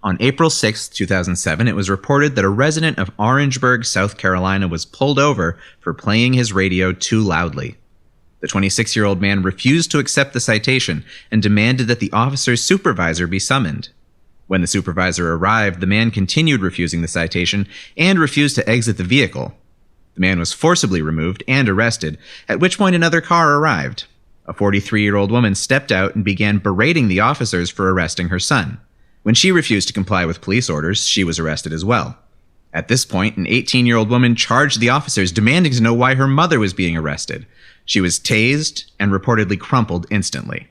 On April 6, 2007, it was reported that a resident of Orangeburg, South Carolina, was pulled over for playing his radio too loudly. The 26-year-old man refused to accept the citation and demanded that the officer's supervisor be summoned. When the supervisor arrived, the man continued refusing the citation and refused to exit the vehicle. The man was forcibly removed and arrested, at which point another car arrived. A 43-year-old woman stepped out and began berating the officers for arresting her son. When she refused to comply with police orders, she was arrested as well. At this point, an 18-year-old woman charged the officers, demanding to know why her mother was being arrested. She was tased and reportedly crumpled instantly.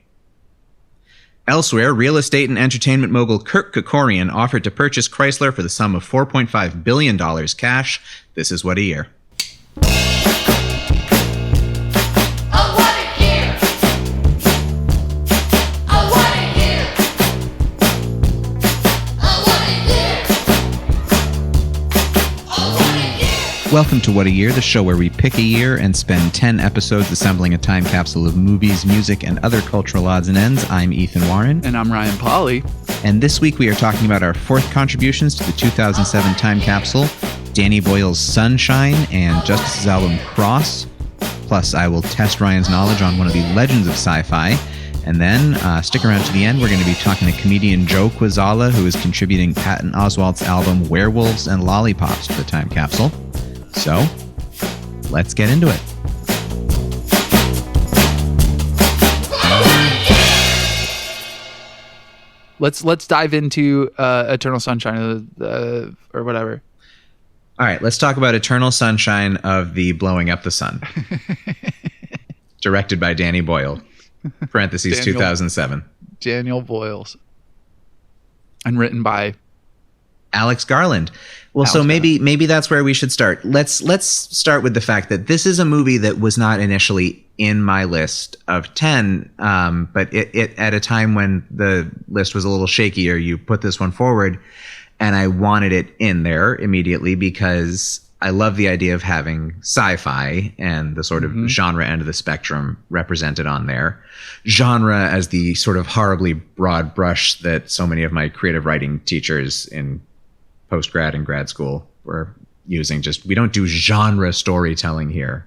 Elsewhere, real estate and entertainment mogul Kirk Kerkorian offered to purchase Chrysler for the sum of $4.5 billion cash. This is What a Year. Welcome to What a Year, the show where we pick a year and spend 10 episodes assembling a time capsule of movies, music, and other cultural odds and ends. I'm Ethan Warren. And I'm Ryan Pollie. And this week we are talking about our fourth contributions to the 2007 time capsule, Danny Boyle's Sunshine and Justice's album Cross. Plus, I will test Ryan's knowledge on one of the legends of sci-fi. And then, stick around to the end, we're going to be talking to comedian Joe Kwaczala, who is contributing Patton Oswalt's album Werewolves and Lollipops to the time capsule. So, let's get into it. Let's dive into Eternal Sunshine or whatever. All right, let's talk about Eternal Sunshine of the Blowing Up the Sun. Directed by Danny Boyle, parentheses 2007. Daniel Boyles. And written by Alex Garland. Well, so maybe that's where we should start. Let's start with the fact that this is a movie that was not initially in my list of 10, but it at a time when the list was a little shakier, you put this one forward, and I wanted it in there immediately because I love the idea of having sci-fi and the sort of genre end of the spectrum represented on there. Genre as the sort of horribly broad brush that so many of my creative writing teachers in post-grad and grad school were using. Just, we don't do genre storytelling here,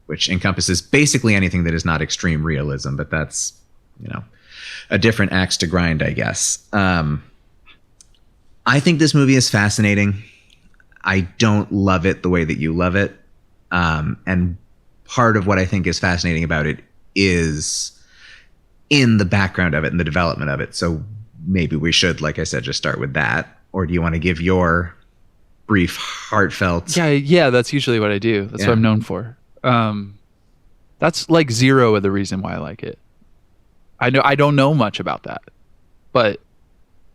which encompasses basically anything that is not extreme realism, but that's, a different axe to grind, I guess. I think this movie is fascinating. I don't love it the way that you love it. And part of what I think is fascinating about it is in the background of it and the development of it. So maybe we should, like I said, just start with that. Or do you want to give your brief, heartfelt? Yeah, that's usually what I do. That's what I'm known for. That's like zero of the reason why I like it. I don't know much about that, but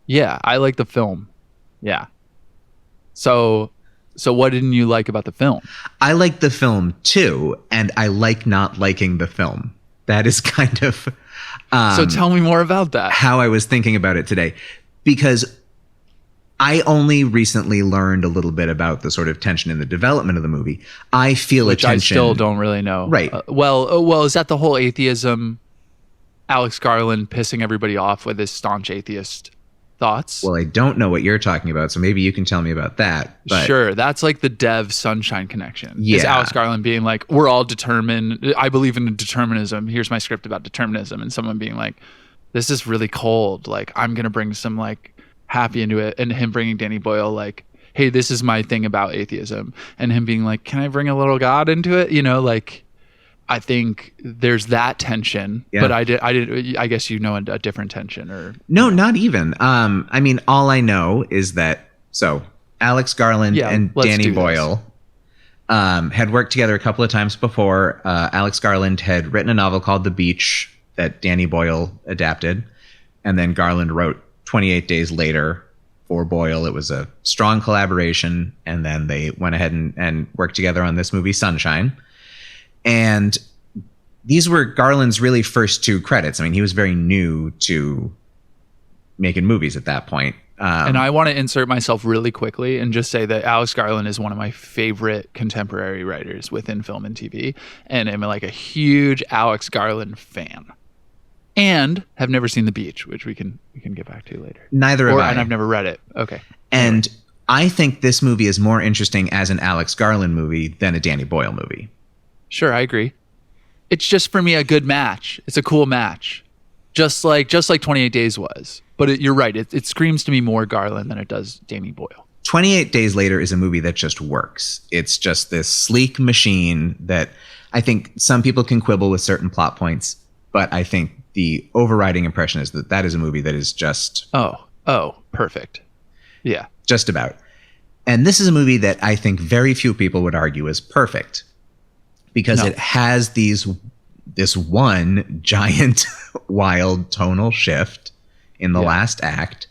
yeah, I like the film. Yeah. So what didn't you like about the film? I like the film too, and I like not liking the film. That is kind of so tell me more about that. How I was thinking about it today, because I only recently learned a little bit about the sort of tension in the development of the movie. I feel Which a tension. I still don't really know. Right. Well, is that the whole atheism? Alex Garland pissing everybody off with his staunch atheist thoughts? Well, I don't know what you're talking about, so maybe you can tell me about that. But sure, that's like the Dev Sunshine connection. Yeah. Is Alex Garland being like, we're all determined. I believe in determinism. Here's my script about determinism. And someone being like, this is really cold. Like, I'm going to bring some like happy into it, and him bringing Danny Boyle like, hey, this is my thing about atheism, and him being like, can I bring a little God into it? Like, I think there's that tension. But I guess a different tension. Or no, not even. I mean, all I know is that Alex Garland and Danny Boyle had worked together a couple of times before. Alex Garland had written a novel called The Beach that Danny Boyle adapted, and then Garland wrote 28 Days Later for Boyle. It was a strong collaboration, and then they went ahead and worked together on this movie Sunshine. And these were Garland's really first two credits. I mean, he was very new to making movies at that point. And I want to insert myself really quickly and just say that Alex Garland is one of my favorite contemporary writers within film and TV, and I'm like a huge Alex Garland fan. and have never seen The Beach, which we can get back to later. Neither have I. And I've never read it. Okay. And I think this movie is more interesting as an Alex Garland movie than a Danny Boyle movie. Sure, I agree. It's just for me a good match. It's a cool match, just like 28 Days was. But you're right. It screams to me more Garland than it does Danny Boyle. 28 Days Later is a movie that just works. It's just this sleek machine that I think some people can quibble with certain plot points, but I think the overriding impression is that is a movie that is just... Oh, perfect. Yeah. Just about. And this is a movie that I think very few people would argue is perfect because it has this one giant wild tonal shift in the last act,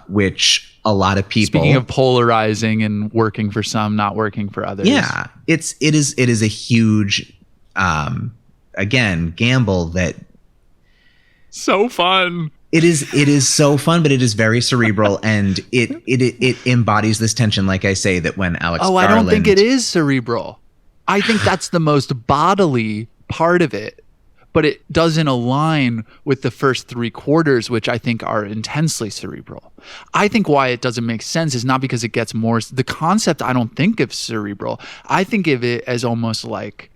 which a lot of people... Speaking of polarizing and working for some, not working for others. Yeah, it is a huge, again, gamble that... So fun. It is so fun, but it is very cerebral, and it embodies this tension, like I say, that when Alex Garland... I don't think it is cerebral. I think that's the most bodily part of it, but it doesn't align with the first three quarters, which I think are intensely cerebral. I think why it doesn't make sense is not because it gets more... The concept, I don't think of cerebral. I think of it as almost like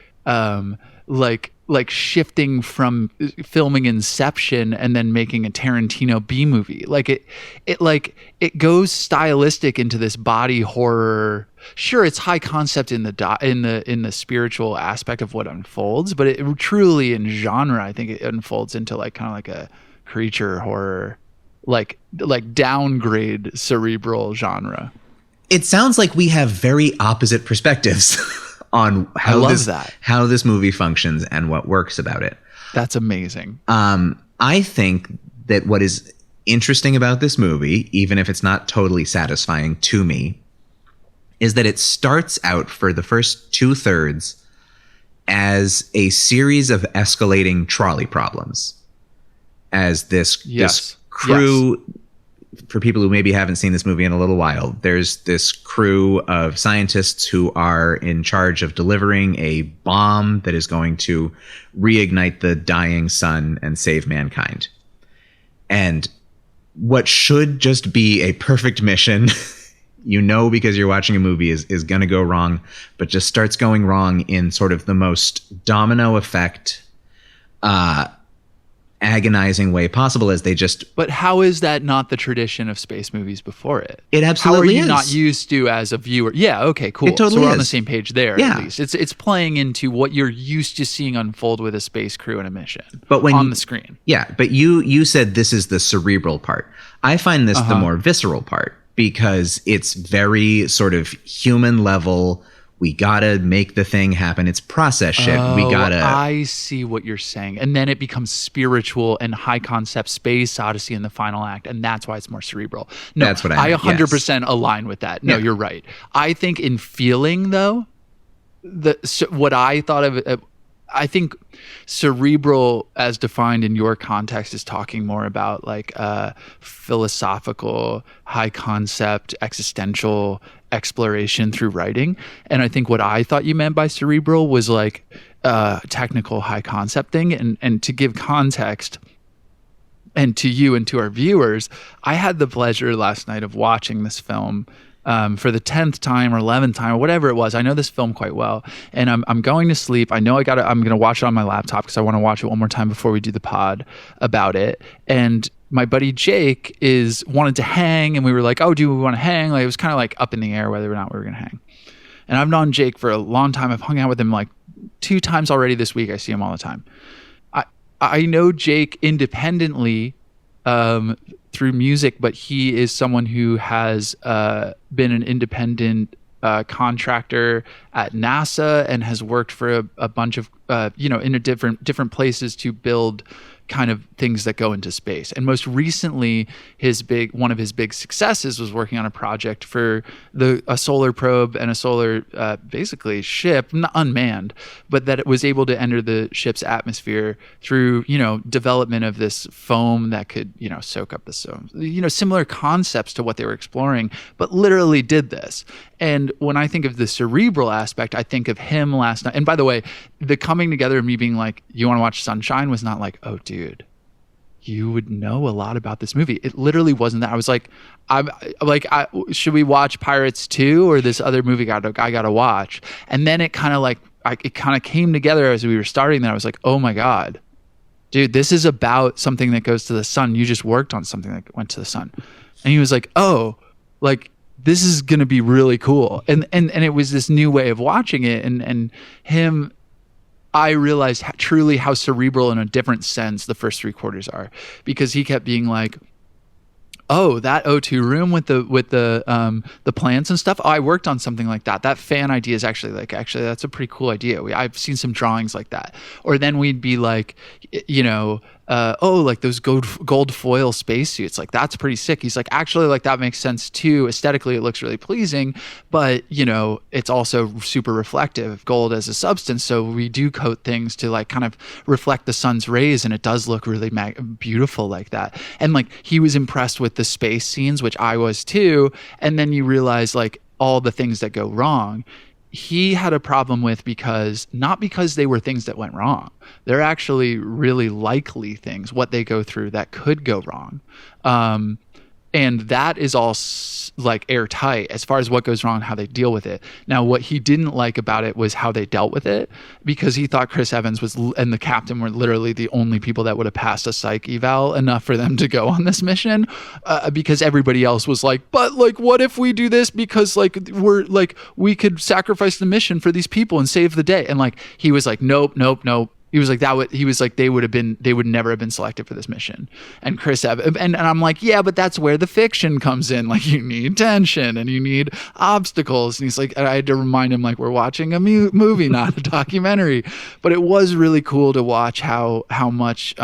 shifting from filming Inception and then making a Tarantino B movie. It goes stylistic into this body horror. Sure, it's high concept in the spiritual aspect of what unfolds, but it truly in genre, I think it unfolds into kind of like a creature horror, like downgrade cerebral genre. It sounds like we have very opposite perspectives on how this movie functions and what works about it. That's amazing. I think that what is interesting about this movie, even if it's not totally satisfying to me, is that it starts out for the first 2/3 as a series of escalating trolley problems. As this crew... Yes. For people who maybe haven't seen this movie in a little while, there's this crew of scientists who are in charge of delivering a bomb that is going to reignite the dying sun and save mankind. And what should just be a perfect mission, because you're watching a movie, is going to go wrong, but just starts going wrong in sort of the most domino effect, agonizing way possible as they just... But how is that not the tradition of space movies before it? It absolutely is. How are you not used to as a viewer? Yeah, okay, cool. It totally so we're is. On the same page there, at least. It's playing into what you're used to seeing unfold with a space crew and a mission on the screen. Yeah, but you said this is the cerebral part. I find this the more visceral part because it's very sort of human level. We gotta make the thing happen. It's process shit. I see what you're saying. And then it becomes spiritual and high concept space odyssey in the final act. And that's why it's more cerebral. No, that's what I meant. 100% align with that. No, you're right. I think in feeling though, what I thought of it, I think cerebral as defined in your context is talking more about philosophical, high concept, existential exploration through writing. And I think what I thought you meant by cerebral was technical high concept thing. And to give context, and to you and to our viewers, I had the pleasure last night of watching this film for the 10th time or 11th time or whatever it was. I know this film quite well, and I'm going to sleep. I know I'm going to watch it on my laptop because I want to watch it one more time before we do the pod about it. And my buddy Jake wanted to hang, and we were like, oh, do we want to hang? It was kind of up in the air whether or not we were going to hang. And I've known Jake for a long time. I've hung out with him 2 times already this week. I see him all the time. I know Jake independently through music, but he is someone who has been an independent contractor at NASA and has worked for a bunch of in different places to build kind of things that go into space. And most recently, one of his big successes was working on a project for a solar probe and a solar basically ship, not unmanned, but that it was able to enter the ship's atmosphere through development of this foam that could soak up the foam. Similar concepts to what they were exploring, but literally did this. And when I think of the cerebral aspect, I think of him last night. And by the way, the coming together of me being like, you want to watch Sunshine was not like, oh dude, dude, you would know a lot about this movie. It literally wasn't that. I was like, should we watch Pirates 2 or this other movie I gotta watch? And then it kind of came together as we were starting that. I was like, oh my God, dude, this is about something that goes to the sun. You just worked on something that went to the sun. And he was like, oh, like, this is going to be really cool. And it was this new way of watching it. And him, I realized truly how cerebral in a different sense the first 3/4 are, because he kept being like, oh, that O2 room with the plants and stuff. Oh, I worked on something like that. That fan idea is actually that's a pretty cool idea. I've seen some drawings like that. Or then we'd be like, like those gold foil spacesuits. Like, that's pretty sick. He's like, actually, like, that makes sense too. Aesthetically, it looks really pleasing, but it's also super reflective, gold as a substance. So we do coat things to like kind of reflect the sun's rays, and it does look really beautiful like that. And like, he was impressed with the space scenes, which I was too. And then you realize like all the things that go wrong, he had a problem with, not because they were things that went wrong. They're actually really likely things, what they go through that could go wrong. And that is all like airtight as far as what goes wrong, how they deal with it. Now, what he didn't like about it was how they dealt with it, because he thought Chris Evans and the captain were literally the only people that would have passed a psych eval enough for them to go on this mission, because everybody else was like, but like, what if we do this because like we could sacrifice the mission for these people and save the day? And like, he was like, nope. He was like, they would never have been selected for this mission. And Chris Evans, and I'm like, yeah, but that's where the fiction comes in. Like, you need tension and you need obstacles. And he's like, I had to remind him, like, we're watching a movie, not a documentary. But it was really cool to watch how much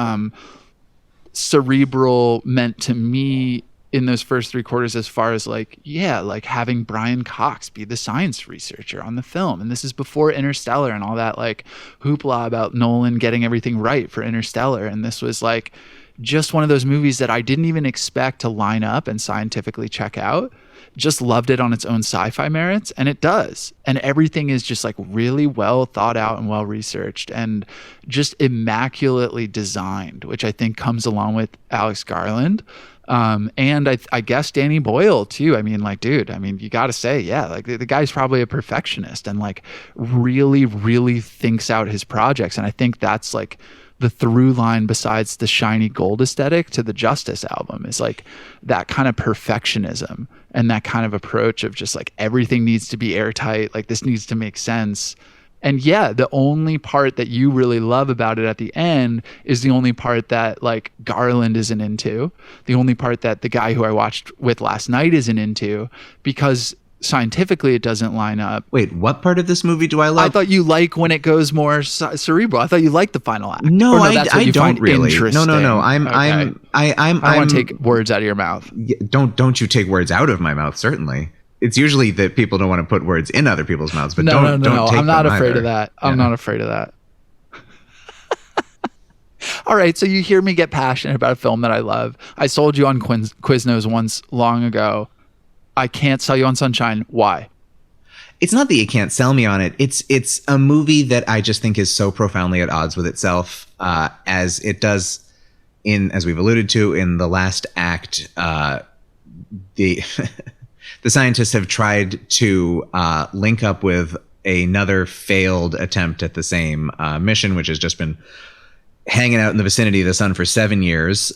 cerebral meant to me in those first 3/4, as far as like, yeah, like having Brian Cox be the science researcher on the film. And this is before Interstellar and all that like hoopla about Nolan getting everything right for Interstellar. And this was like just one of those movies that I didn't even expect to line up and scientifically check out. Just loved it on its own sci-fi merits, and it does. And everything is just like really well thought out and well researched and just immaculately designed, which I think comes along with Alex Garland. And I guess Danny Boyle too. I mean, like, dude, I mean, you got to say, yeah, like the guy's probably a perfectionist and like really, really thinks out his projects. And I think that's like the through line, besides the shiny gold aesthetic, to the Justice album, is like that kind of perfectionism and that kind of approach of just like everything needs to be airtight. Like, this needs to make sense. And yeah, the only part that you really love about it at the end is the only part that like Garland isn't into, the only part that the guy who I watched with last night isn't into, because scientifically it doesn't line up. Wait, what part of this movie do I love? I thought you like when it goes more cerebral. I thought you liked the final act. No, I don't really. No. I want to take words out of your mouth. Don't you take words out of my mouth? Certainly. It's usually that people don't want to put words in other people's mouths, but don't take I'm not them afraid either. of that. I'm not afraid of that. All right, so you hear me get passionate about a film that I love. I sold you on Quiznos once long ago. I can't sell you on Sunshine. Why? It's not that you can't sell me on it. It's a movie that I just think is so profoundly at odds with itself, as it does as we've alluded to, in the last act. The scientists have tried to link up with another failed attempt at the same mission, which has just been hanging out in the vicinity of the sun for 7 years,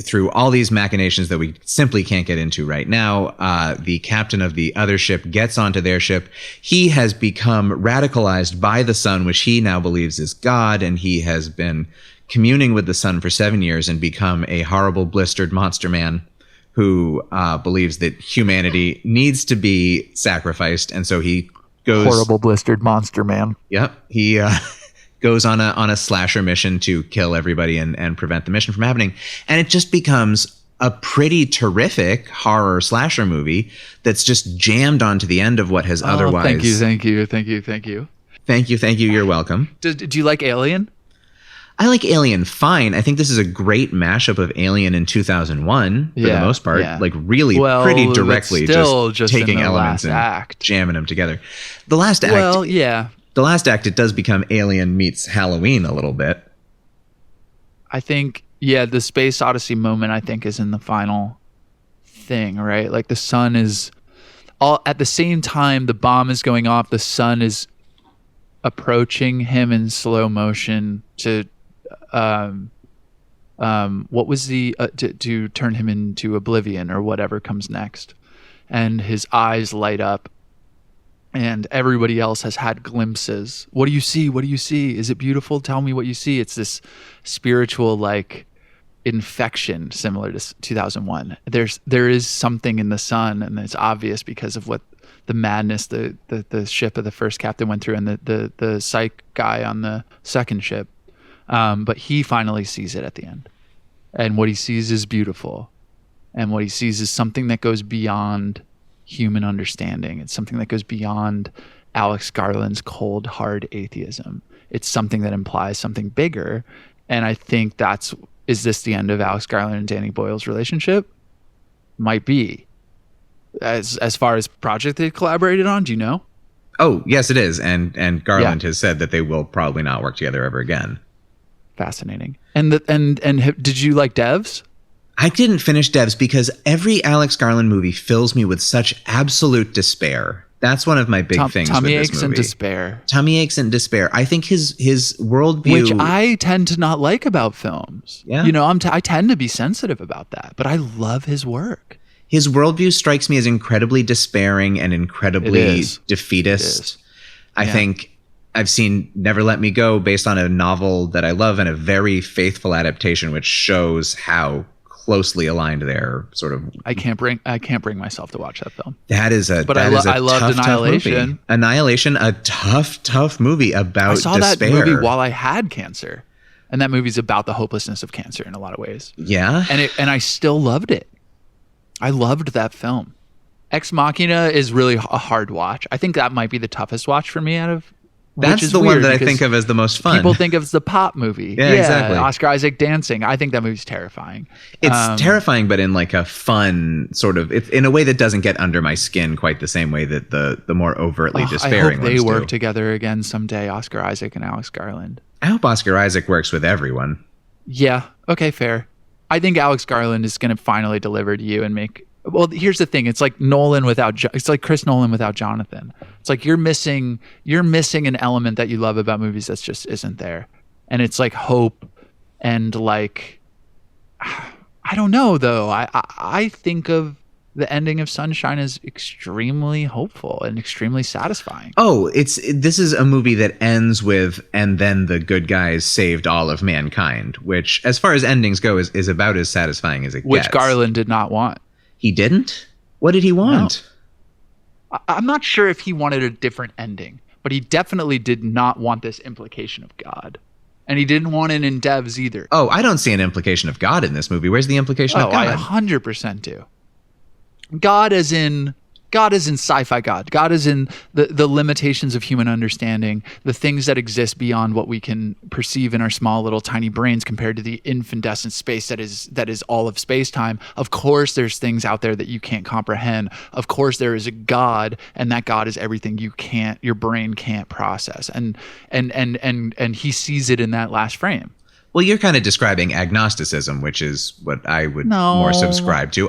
through all these machinations that we simply can't get into right now. The captain of the other ship gets onto their ship. He has become radicalized by the sun, which he now believes is God, and he has been communing with the sun for 7 years and become a horrible, blistered monster man who believes that humanity needs to be sacrificed. And so he goes... Horrible, blistered monster man. Yep. He goes on a slasher mission to kill everybody and prevent the mission from happening. And it just becomes a pretty terrific horror slasher movie that's just jammed onto the end of what has otherwise... Thank you. Thank you. You're welcome. Do you like Alien? I like Alien fine. I think this is a great mashup of Alien and 2001 for the most part. Yeah. Like really pretty directly just taking elements and jamming them together. The last act. Well, yeah. the last act, it does become Alien meets Halloween a little bit. I think, yeah, the Space Odyssey moment, I think, is in the final thing, right? Like the sun is all at the same time the bomb is going off, the sun is approaching him in slow motion to what was the to turn him into oblivion or whatever comes next, and his eyes light up and everybody else has had glimpses. What do you see? What do you see? Is it beautiful? Tell me what you see. It's this spiritual like infection similar to 2001. There is something in the sun, and it's obvious because of what the madness the ship of the first captain went through, and the psych guy on the second ship. But he finally sees it at the end, and what he sees is beautiful, and what he sees is something that goes beyond human understanding. It's something that goes beyond Alex Garland's cold, hard atheism. It's something that implies something bigger, and I think is this the end of Alex Garland and Danny Boyle's relationship? Might be. As far as project they collaborated on, do you know? Oh, yes, it is. And Garland has said that they will probably not work together ever again. Fascinating. And did you like Devs? I didn't finish Devs because every Alex Garland movie fills me with such absolute despair. That's one of my big things with this movie. Tummy aches and despair. Tummy aches and despair. I think his worldview, which I tend to not like about films. Yeah. You know, I tend to be sensitive about that, but I love his work. His worldview strikes me as incredibly despairing and incredibly defeatist. I think I've seen Never Let Me Go based on a novel that I love and a very faithful adaptation, which shows how closely aligned they're sort of. I can't bring myself to watch that film. That is a I loved Annihilation. Tough Annihilation, a tough movie about despair. I saw that movie while I had cancer, and that movie's about the hopelessness of cancer in a lot of ways. Yeah, and I still loved it. I loved that film. Ex Machina is really a hard watch. I think that might be the toughest watch for me out of. That's the one that I think of as the most fun. People think of as the pop movie. Yeah, exactly. Oscar Isaac dancing. I think that movie's terrifying. It's terrifying, but in like a fun sort of, it's in a way that doesn't get under my skin quite the same way that the more overtly despairing ones do. I hope they work together again someday, Oscar Isaac and Alex Garland. I hope Oscar Isaac works with everyone. Yeah. Okay, fair. I think Alex Garland is going to finally deliver to you and make. Well, here's the thing. It's like it's like Chris Nolan without Jonathan. It's like you're missing an element that you love about movies that just isn't there. And it's like hope and like, I don't know though. I think of the ending of Sunshine as extremely hopeful and extremely satisfying. Oh, this is a movie that ends with, and then the good guys saved all of mankind, which as far as endings go is about as satisfying as it gets. Which Garland did not want. He didn't? What did he want? No. I'm not sure if he wanted a different ending, but he definitely did not want this implication of God. And he didn't want it in Devs either. Oh, I don't see an implication of God in this movie. Where's the implication of God? I 100% do. God as in sci-fi God. God is in the limitations of human understanding, the things that exist beyond what we can perceive in our small little tiny brains compared to the incandescent space that is all of space-time. Of course there's things out there that you can't comprehend. Of course there is a God, and that God is everything your brain can't process. And he sees it in that last frame. Well, you're kind of describing agnosticism, which is what I would more subscribe to.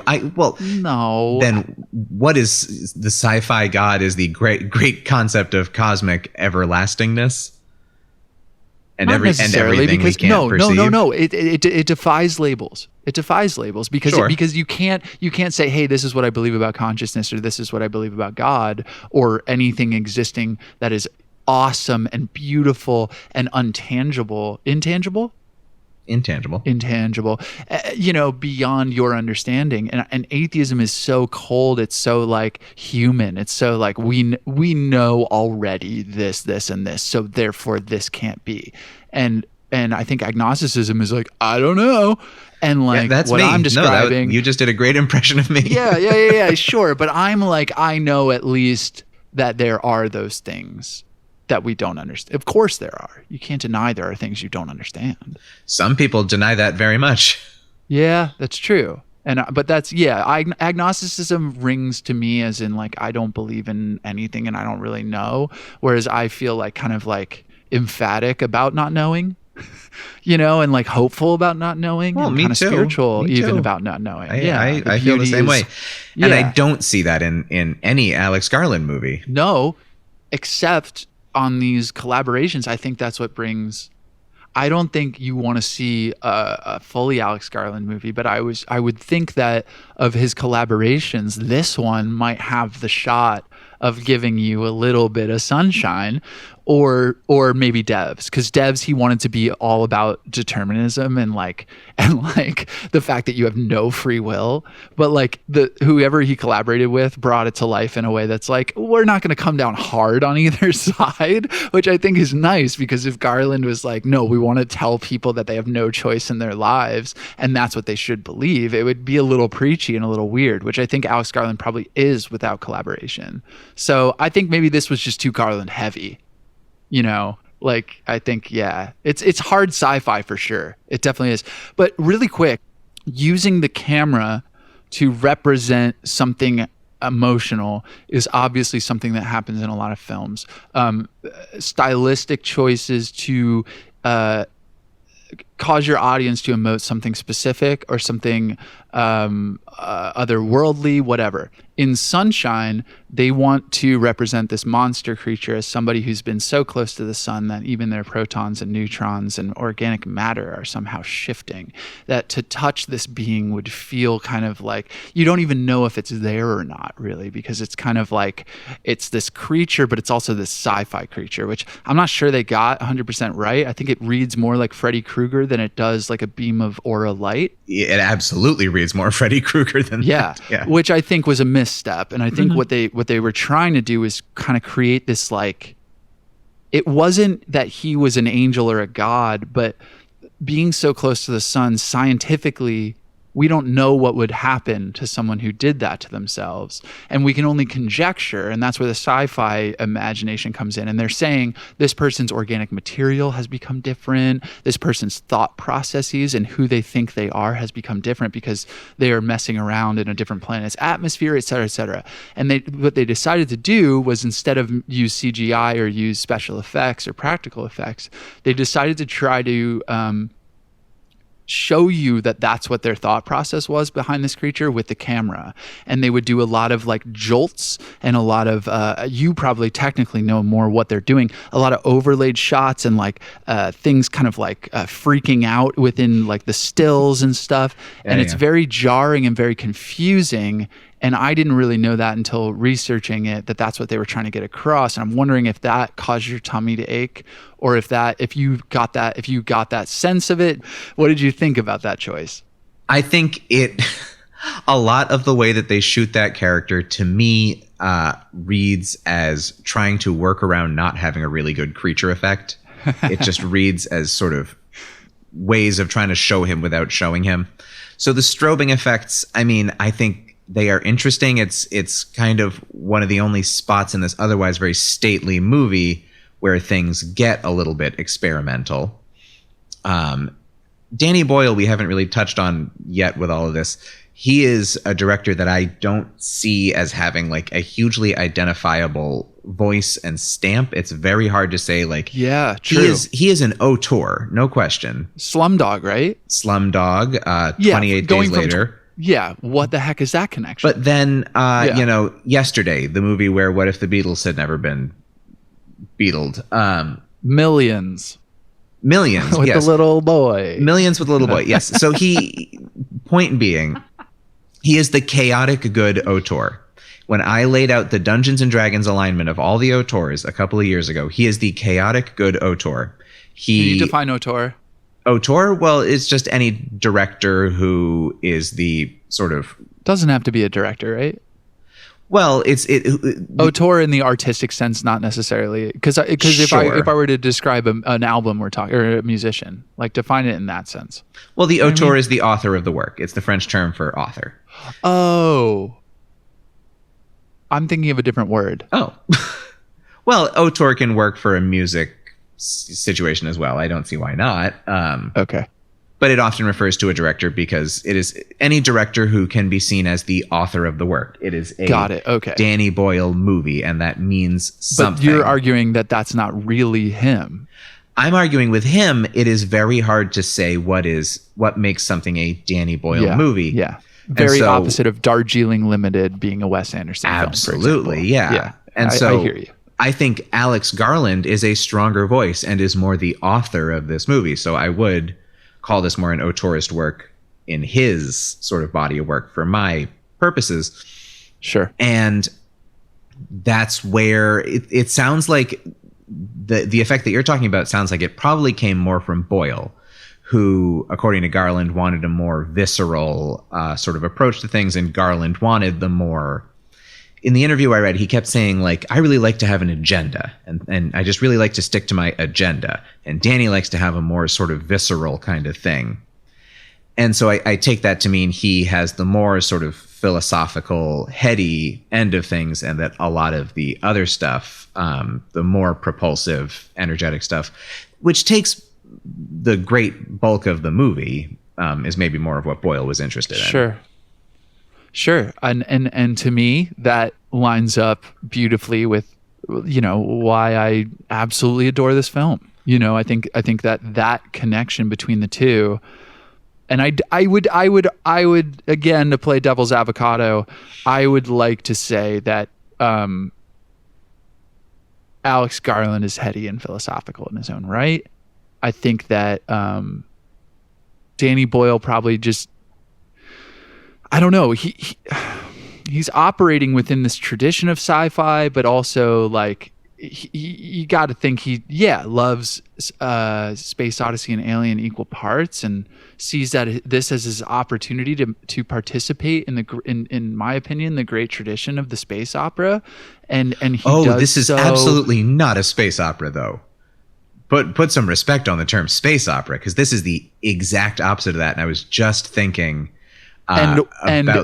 No. Then what is the sci-fi God is the great concept of cosmic everlastingness? And Not necessarily, everything because we can't perceive? No. It defies labels. It defies labels because you can't say, hey, this is what I believe about consciousness, or this is what I believe about God, or anything existing that is awesome and beautiful and intangible, beyond your understanding. And atheism is so cold. It's so like human. It's so like we know already this and this, so therefore this can't be. And I think agnosticism is like, I don't know. And like, that's what me. I'm describing. You just did a great impression of me. Yeah, sure. But I'm like, I know at least that there are those things that we don't understand. Of course there are. You can't deny there are things you don't understand. Some people deny that very much. Yeah, that's true. But that's, agnosticism rings to me as in like, I don't believe in anything and I don't really know. Whereas I feel like kind of like emphatic about not knowing, and like hopeful about not knowing, well, and kind of spiritual even too. about not knowing. I feel the same way. And I don't see that in any Alex Garland movie. No, except on these collaborations. I think that's what brings... I don't think you want to see a fully Alex Garland movie, but I would think that of his collaborations, this one might have the shot of giving you a little bit of sunshine, or maybe Devs, because Devs, he wanted to be all about determinism and like the fact that you have no free will, but like whoever he collaborated with brought it to life in a way that's like, we're not going to come down hard on either side, which I think is nice, because if Garland was like, no, we want to tell people that they have no choice in their lives and that's what they should believe, it would be a little preachy and a little weird, which I think Alex Garland probably is without collaboration. So I think maybe this was just too Garland heavy. Like, I think, it's hard sci-fi for sure. It definitely is. But really quick, using the camera to represent something emotional is obviously something that happens in a lot of films. Stylistic choices to cause your audience to emote something specific or something otherworldly, whatever. In Sunshine, they want to represent this monster creature as somebody who's been so close to the sun that even their protons and neutrons and organic matter are somehow shifting, that to touch this being would feel kind of like you don't even know if it's there or not, really, because it's kind of like it's this creature, but it's also this sci-fi creature, which I'm not sure they got 100% right. I think it reads more like Freddy Krueger than it does like a beam of aura light. It absolutely reads more Freddy Krueger than that. Yeah, which I think was a misstep. And I think what they were trying to do is kind of create this, like, it wasn't that he was an angel or a god, but being so close to the sun, scientifically, we don't know what would happen to someone who did that to themselves. And we can only conjecture, and that's where the sci-fi imagination comes in. And they're saying this person's organic material has become different. This person's thought processes and who they think they are has become different because they are messing around in a different planet's atmosphere, et cetera, et cetera. And what they decided to do was, instead of use CGI or use special effects or practical effects, they decided to try to show you that that's what their thought process was behind this creature with the camera. And they would do a lot of like jolts and a lot of you probably technically know more what they're doing, a lot of overlaid shots and like things kind of like freaking out within like the stills and stuff. And it's very jarring and very confusing. And I didn't really know that until researching it, that that's what they were trying to get across. And I'm wondering if that caused your tummy to ache, or if you got that sense of it. What did you think about that choice? I think a lot of the way that they shoot that character, to me, reads as trying to work around not having a really good creature effect. It just reads as sort of ways of trying to show him without showing him. So the strobing effects, I mean, I think they are interesting. It's kind of one of the only spots in this otherwise very stately movie where things get a little bit experimental. Danny Boyle, we haven't really touched on yet with all of this. He is a director that I don't see as having like a hugely identifiable voice and stamp. It's very hard to say, like, yeah, true. He is an auteur, no question. Slumdog, right? Slumdog, 28 Days Later. Yeah, what the heck is that connection? But then, Yesterday, the movie where What If the Beatles had never been Beatled? Millions. With yes. The little boy. Millions with the little boy, yes. So point being, he is the chaotic good auteur. When I laid out the Dungeons and Dragons alignment of all the auteurs a couple of years ago, he is the chaotic good auteur. Can you define auteur? Auteur? Well, it's just any director who is the sort of... Doesn't have to be a director, right? Well, auteur in the artistic sense, not necessarily. Because sure. if I were to describe an album we're talking, or a musician, like define it in that sense. Well, the auteur is the author of the work. It's the French term for author. Oh. I'm thinking of a different word. Oh. Well, auteur can work for a music situation as well. I don't see why not. Okay. but it often refers to a director because it is any director who can be seen as the author of the work. It is a Danny Boyle movie, and that means something. But you're arguing that that's not really him. I'm arguing with him, it is very hard to say what makes something a Danny Boyle movie. Yeah. Very opposite of Darjeeling Limited being a Wes Anderson film. Absolutely, yeah. And so I hear you. I think Alex Garland is a stronger voice and is more the author of this movie. So I would call this more an auteurist work in his sort of body of work for my purposes. Sure. And that's where it sounds like the effect that you're talking about sounds like it probably came more from Boyle, who, according to Garland, wanted a more visceral sort of approach to things, and Garland wanted the more... In the interview I read, he kept saying, like, I really like to have an agenda, and I just really like to stick to my agenda. And Danny likes to have a more sort of visceral kind of thing. And so I take that to mean he has the more sort of philosophical, heady end of things, and that a lot of the other stuff, the more propulsive, energetic stuff, which takes the great bulk of the movie, is maybe more of what Boyle was interested in. Sure. And to me, that lines up beautifully with, why I absolutely adore this film. I think that connection between the two, and I would again, to play devil's avocado, I would like to say that Alex Garland is heady and philosophical in his own right. I think that Danny Boyle probably just, I don't know. He's operating within this tradition of sci-fi, but also like you got to think he loves Space Odyssey and Alien equal parts, and sees that this as his opportunity to participate in my opinion, the great tradition of the space opera. And he does. This is absolutely not a space opera, though. Put some respect on the term space opera, because this is the exact opposite of that. And I was just thinking. And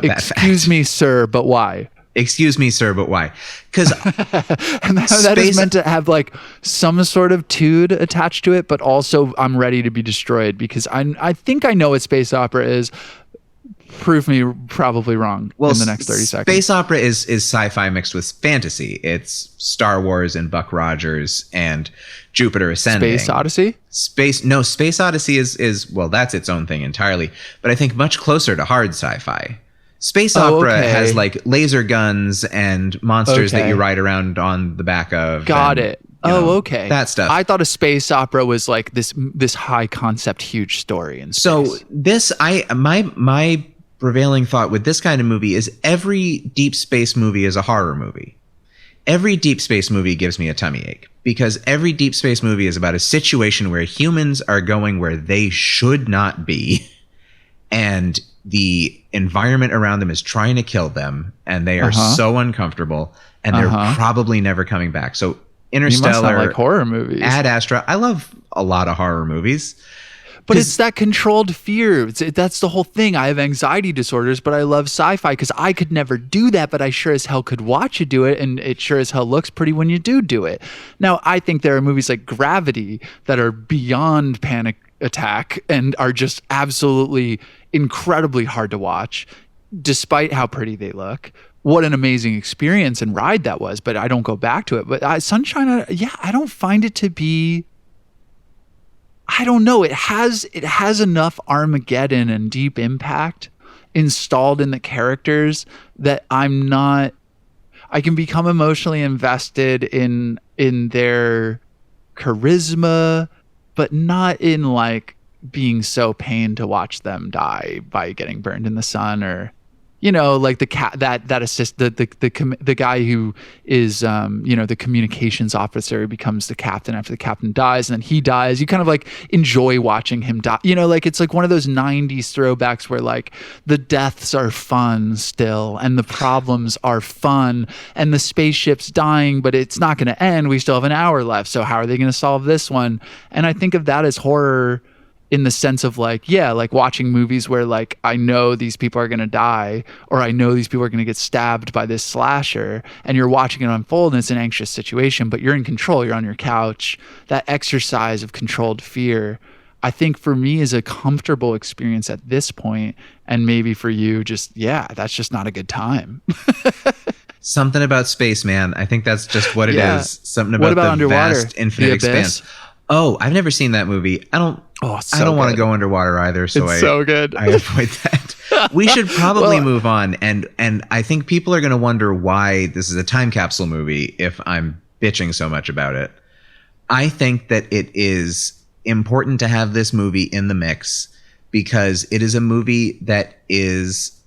excuse me, sir, but why? Excuse me, sir, but why? Because that is meant to have like some sort of tude attached to it, but also I'm ready to be destroyed because I think I know what space opera is. Prove me probably wrong in the next 30 seconds. Space opera is sci-fi mixed with fantasy. It's Star Wars and Buck Rogers and Jupiter Ascending. Space Odyssey? Space Odyssey is that's its own thing entirely, but I think much closer to hard sci-fi. Space opera has like laser guns and monsters that you ride around on the back of. Got it. Okay. That stuff. I thought a space opera was like this high concept, huge story in space. So my prevailing thought with this kind of movie is every deep space movie is a horror movie. Every deep space movie gives me a tummy ache, because every deep space movie is about a situation where humans are going where they should not be, and the environment around them is trying to kill them, and they are so uncomfortable, and they're probably never coming back. So Interstellar, you must not like horror movies. Ad Astra. I love a lot of horror movies. But it's that controlled fear. That's the whole thing. I have anxiety disorders, but I love sci-fi because I could never do that, but I sure as hell could watch you do it, and it sure as hell looks pretty when you do it. Now, I think there are movies like Gravity that are beyond Panic Attack and are just absolutely incredibly hard to watch, despite how pretty they look. What an amazing experience and ride that was, but I don't go back to it. But Sunshine, I don't find it to be... I don't know. It has enough Armageddon and deep impact installed in the characters that I can become emotionally invested in their charisma, but not in like being so pained to watch them die by getting burned in the sun, or like the cat that assist the guy who is the communications officer who becomes the captain after the captain dies, and then he dies. You kind of like enjoy watching him die. Like it's like one of those 90s throwbacks where like the deaths are fun still, and the problems are fun, and the spaceship's dying, but it's not going to end. We still have an hour left. So how are they going to solve this one? And I think of that as horror, in the sense of like watching movies where like I know these people are going to die, or I know these people are going to get stabbed by this slasher, and you're watching it unfold, and it's an anxious situation, but you're in control. You're on your couch. That exercise of controlled fear, I think for me is a comfortable experience at this point, and maybe for you, that's just not a good time. Something about space, man. I think that's just what it is. Something about the underwater? Vast infinite expanse. Oh, I've never seen that movie. I don't want to go underwater either. So it's so good. I avoid that. We should probably move on. And I think people are going to wonder why this is a time capsule movie if I'm bitching so much about it. I think that it is important to have this movie in the mix because it is a movie that is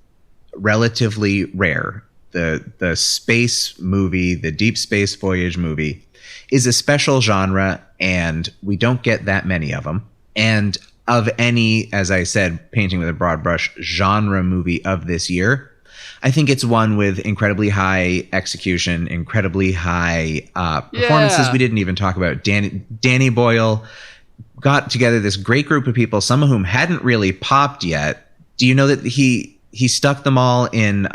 relatively rare. The space movie, the deep space voyage movie, is a special genre, and we don't get that many of them. And of any, as I said, painting with a broad brush, genre movie of this year, I think it's one with incredibly high execution, incredibly high performances. We didn't even talk about Danny Boyle. Got together this great group of people, some of whom hadn't really popped yet. Do you know that he stuck them all in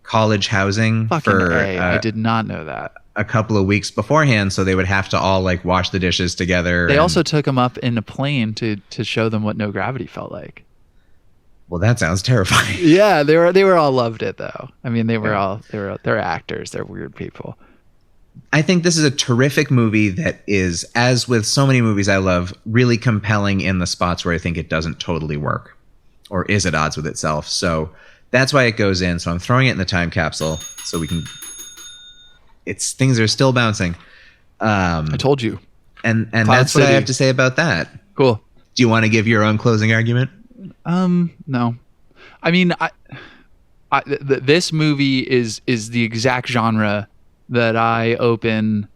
college housing I did not know that. A couple of weeks beforehand, so they would have to all like wash the dishes together. They also took them up in a plane to show them what no gravity felt like. Well, that sounds terrifying. Yeah, they were all loved it though. I mean, they're actors. They're weird people. I think this is a terrific movie that is, as with so many movies I love, really compelling in the spots where I think it doesn't totally work or is at odds with itself. So that's why it goes in. So I'm throwing it in the time capsule so we can. Things are still bouncing. I told you. And that's what I have to say about that. Cool. Do you want to give your own closing argument? No. I mean, this movie is the exact genre that I open,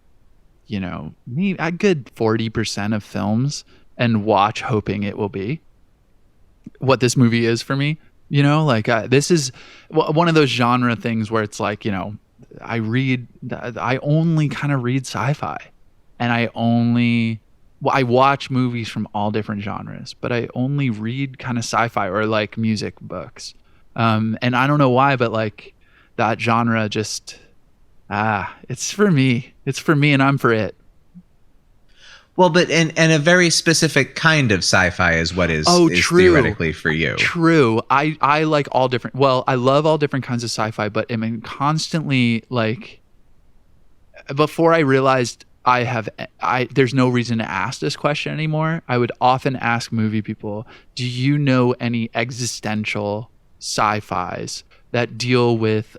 a good 40% of films and watch hoping it will be what this movie is for me. This is one of those genre things where it's like, I only kind of read sci-fi, and I watch movies from all different genres, but I only read kind of sci-fi or like music books. And I don't know why, but like that genre just, it's for me, and I'm for it. Well, but and a very specific kind of sci-fi is what is theoretically for you. True. I like all different. Well, I love all different kinds of sci-fi, but I mean, constantly like. Before I realized there's no reason to ask this question anymore, I would often ask movie people, "Do you know any existential sci-fis that deal with?"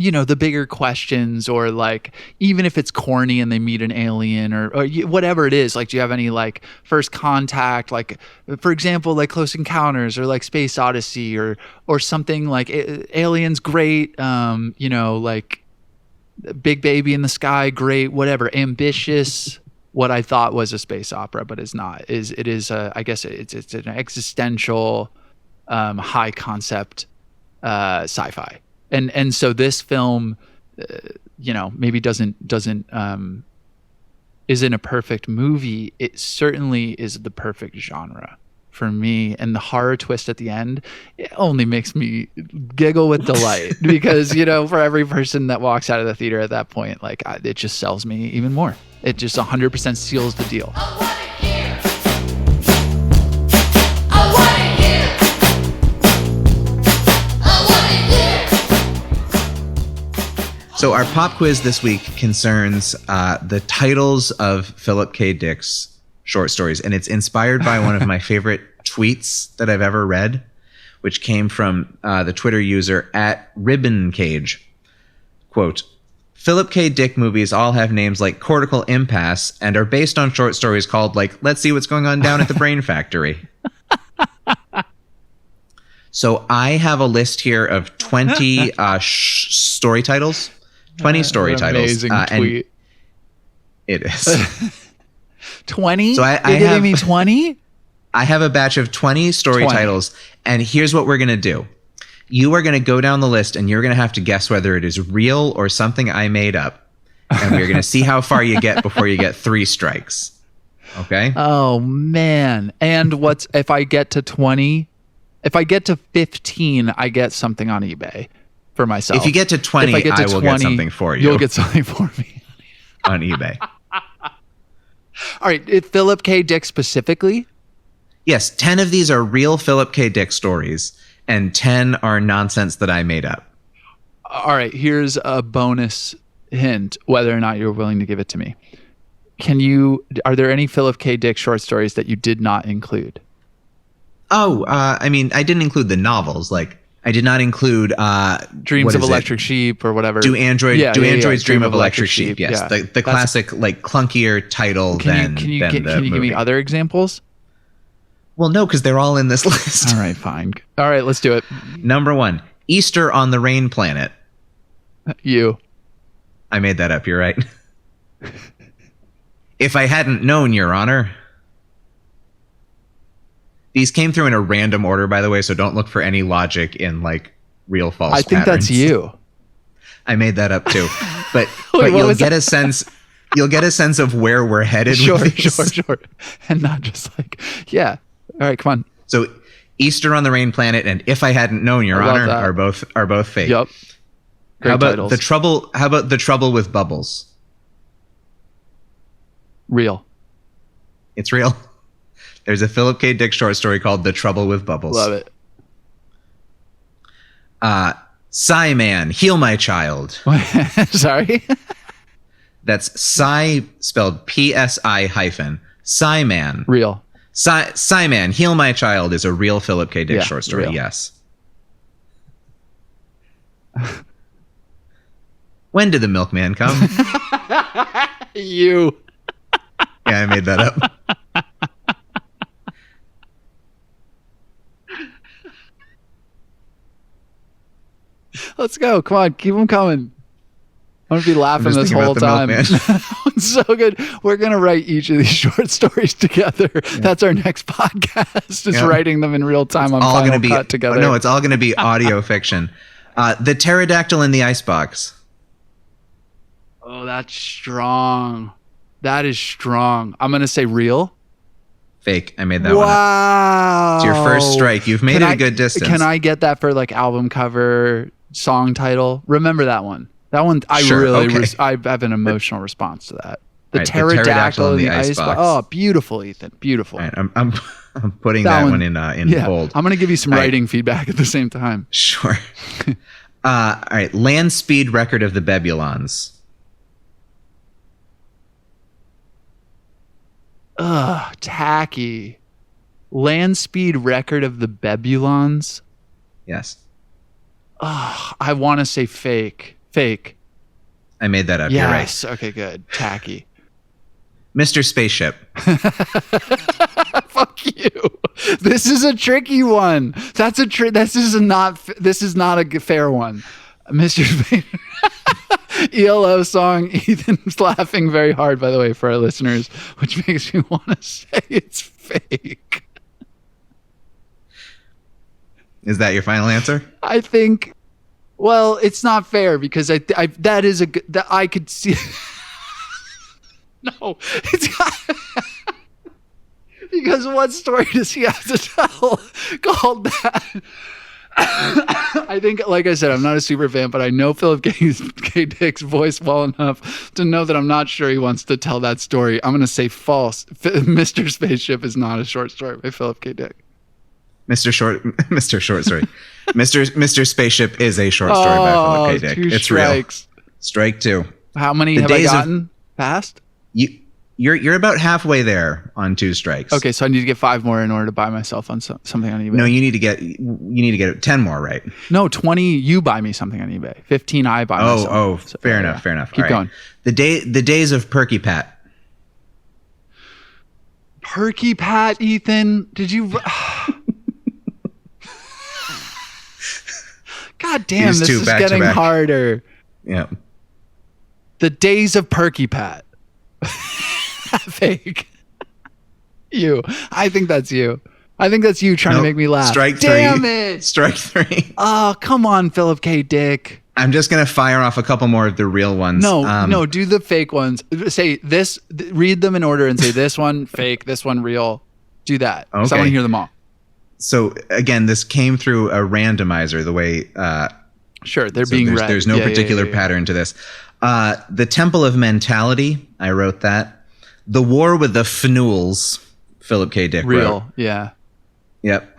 The bigger questions, or like, even if it's corny and they meet an alien or whatever it is, like, do you have any like First Contact, like for example, like Close Encounters or like Space Odyssey or something like Aliens, great, like Big Baby in the Sky, great, whatever, ambitious, what I thought was a space opera, but it's not, I guess it's an existential, high concept, sci-fi. And so this film, maybe isn't a perfect movie. It certainly is the perfect genre for me. And the horror twist at the end, it only makes me giggle with delight because, for every person that walks out of the theater at that point, like it just sells me even more. It just 100% seals the deal. So our pop quiz this week concerns the titles of Philip K. Dick's short stories, and it's inspired by one of my favorite tweets that I've ever read, which came from the Twitter user @RibbonCage. Quote, Philip K. Dick movies all have names like Cortical Impasse and are based on short stories called like Let's See What's Going On Down at the Brain Factory. So I have a list here of 20 story titles. 20 story titles. Amazing tweet. It is. 20? So You're giving me 20? I have a batch of 20 story titles, and here's what we're going to do. You are going to go down the list, and you're going to have to guess whether it is real or something I made up. And we're going to see how far you get before you get 3 strikes. Okay? Oh, man. And if I get to 20? If I get to 15, I get something on eBay for myself. If you get to 20, I will get something for you. You'll get something for me on eBay. All right, Philip K. Dick specifically? Yes, 10 of these are real Philip K. Dick stories, and 10 are nonsense that I made up. All right, here's a bonus hint, whether or not you're willing to give it to me. Are there any Philip K. Dick short stories that you did not include? Oh, I mean, I didn't include the novels. Like, I did not include Dreams of Electric Sheep or whatever. Do androids dream of electric sheep? Yes, yeah. the classic, like, clunkier title than Can you give me other examples? Well, no, because they're all in this list. All right, fine. All right, let's do it. Number 1, Easter on the Rain Planet. You. I made that up. You're right. If I Hadn't Known, Your Honor. These came through in a random order, by the way, so don't look for any logic in, like, real false patterns. I think that's you. I made that up too. But Wait, you'll get a sense of where we're headed with this. Sure. And not just like, yeah. All right, come on. So Easter on the Rain Planet and If I Hadn't Known, Your Honor are both fake. Yep. How about the Trouble with Bubbles? Real. It's real. There's a Philip K. Dick short story called The Trouble with Bubbles. Love it. Psy Man, Heal My Child. Sorry? That's Psy spelled P-S-I hyphen. Psy Man. Real. Psy Man, Heal My Child is a real Philip K. Dick short story. Real. Yes. When did the milkman come? You. Yeah, I made that up. Let's go. Come on. Keep them coming. I'm going to be laughing this whole time. It's so good. We're going to write each of these short stories together. Yeah. That's our next podcast. Just writing them in real time on Final Cut together. No, it's all going to be audio fiction. The Pterodactyl in the Icebox. Oh, that's strong. That is strong. I'm going to say real. Fake. I made that one up. Wow. It's your first strike. You've made it a good distance. Can I get that for like album cover, song title? Remember that one. That one, I have an emotional response to that. The Pterodactyl in the Icebox. Oh, beautiful, Ethan. Beautiful. Right, I'm putting that one in bold. I'm going to give you some writing feedback at the same time. Sure. All right. Land Speed Record of the Bebulons. Ugh, tacky. Land Speed Record of the Bebulons. Yes. Ugh, I want to say fake. Fake. I made that up. Yes. You're right. Okay, good. Tacky. Mr. Spaceship. Fuck you. This is a tricky one. This is not a fair one. Mr. Spaceship. ELO song. Ethan's laughing very hard, by the way, for our listeners, which makes me want to say it's fake. Is that your final answer? I think. Well, it's not fair because I could see. No, because what story does he have to tell called that? I think, like I said, I'm not a super fan, but I know Philip K. Dick's voice well enough to know that I'm not sure he wants to tell that story. I'm going to say false. Mr. Spaceship is not a short story by Philip K. Dick. Mr. Spaceship is a short story by Philip K. Dick. It's strikes. Real. Strike 2. How many have I gotten past? You're about halfway there on 2 strikes. Okay, so I need to get 5 more in order to buy myself on something on eBay. No, you need to get 10 more right. No, 20. You buy me something on eBay. 15. I buy myself. Oh, fair enough. Keep going. The days of Perky Pat. Perky Pat, Ethan. Did you? God damn, this is getting harder. Yeah. The Days of Perky Pat. Fake. You. I think that's you. I think that's you trying to make me laugh. Strike 3. Damn it. Strike 3. Oh, come on, Philip K. Dick. I'm just going to fire off a couple more of the real ones. No, do the fake ones. Say this, read them in order and say this one fake, this one real. Do that. Okay. So I want to hear them all. So again, this came through a randomizer, the way... Sure, they're being read. There's no particular pattern to this. The Temple of Mentality, I wrote that. The War with the Fnools, Philip K. Dick Real, wrote. yeah. Yep.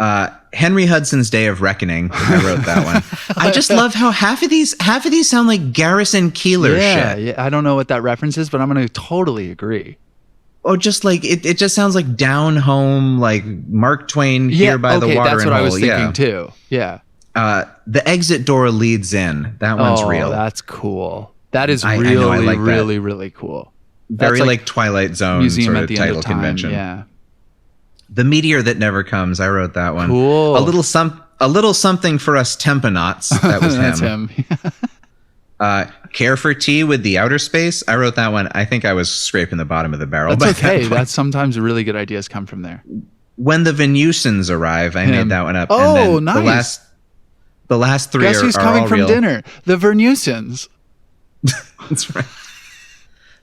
Henry Hudson's Day of Reckoning. I wrote that one. I just love how half of these sound like Garrison Keillor shit. Yeah, I don't know what that reference is, but I'm going to totally agree. Oh, just like it just sounds like down home, like Mark Twain here by the water. That's what I was thinking too. Yeah. The exit door leads in. That one's real. That's cool. That is I really, know, I like really, that. really cool. Very like Twilight Zone museum sort at the of end title of time. convention. Yeah. The Meteor That Never Comes. I wrote that one. Cool. A little something for us Temponauts. That was That's him. Care for Tea with the Outer Space. I wrote that one. I think I was scraping the bottom of the barrel. That's okay. That's sometimes really good ideas come from there. When the Venusans Arrive, I made that one up. Oh, and then nice. The last three Guess who's are coming all from real. dinner? The Vernusans. That's right.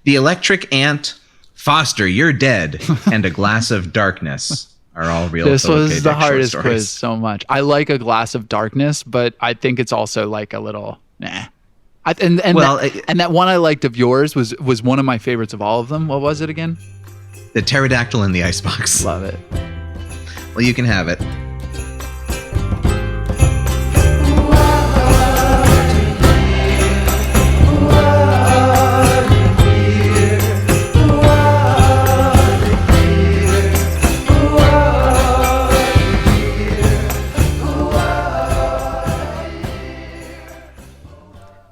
The Electric Ant, Foster, You're Dead, and A Glass of Darkness are all real. This Philip K. was Dick the short hardest stories. quiz so much. I like A Glass of Darkness, but I think it's also like a little nah. That one I liked of yours was one of my favorites of all of them. What was it again? The Pterodactyl in the Icebox. Love it. Well, you can have it.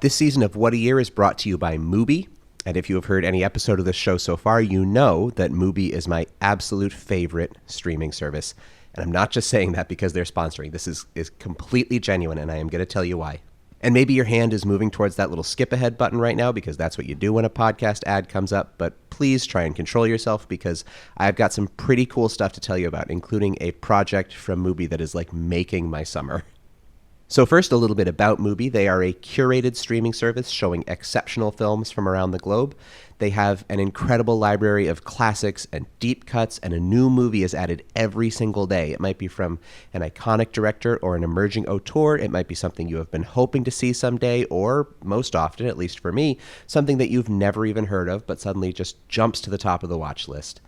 This season of What a Year is brought to you by Mubi. And if you have heard any episode of this show so far, you know that Mubi is my absolute favorite streaming service. And I'm not just saying that because they're sponsoring. This is completely genuine, and I am going to tell you why. And maybe your hand is moving towards that little skip ahead button right now because that's what you do when a podcast ad comes up. But please try and control yourself because I've got some pretty cool stuff to tell you about, including a project from Mubi that is like making my summer. So first, a little bit about Mubi. They are a curated streaming service showing exceptional films from around the globe. They have an incredible library of classics and deep cuts, and a new movie is added every single day. It might be from an iconic director or an emerging auteur. It might be something you have been hoping to see someday, or most often, at least for me, something that you've never even heard of, but suddenly just jumps to the top of the watch list.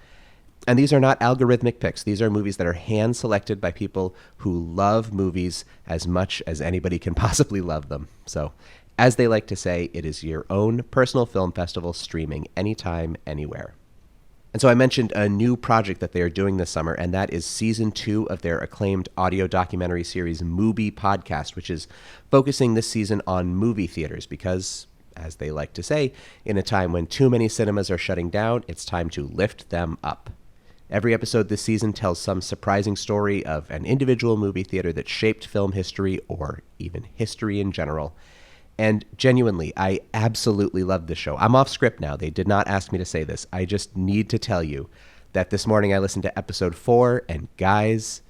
And these are not algorithmic picks. These are movies that are hand-selected by people who love movies as much as anybody can possibly love them. So, as they like to say, it is your own personal film festival streaming anytime, anywhere. And so I mentioned a new project that they are doing this summer, and that is Season 2 of their acclaimed audio documentary series, Movie Podcast, which is focusing this season on movie theaters because, as they like to say, in a time when too many cinemas are shutting down, it's time to lift them up. Every episode this season tells some surprising story of an individual movie theater that shaped film history or even history in general. And genuinely, I absolutely love this show. I'm off script now. They did not ask me to say this. I just need to tell you that this morning I listened to episode 4, and guys,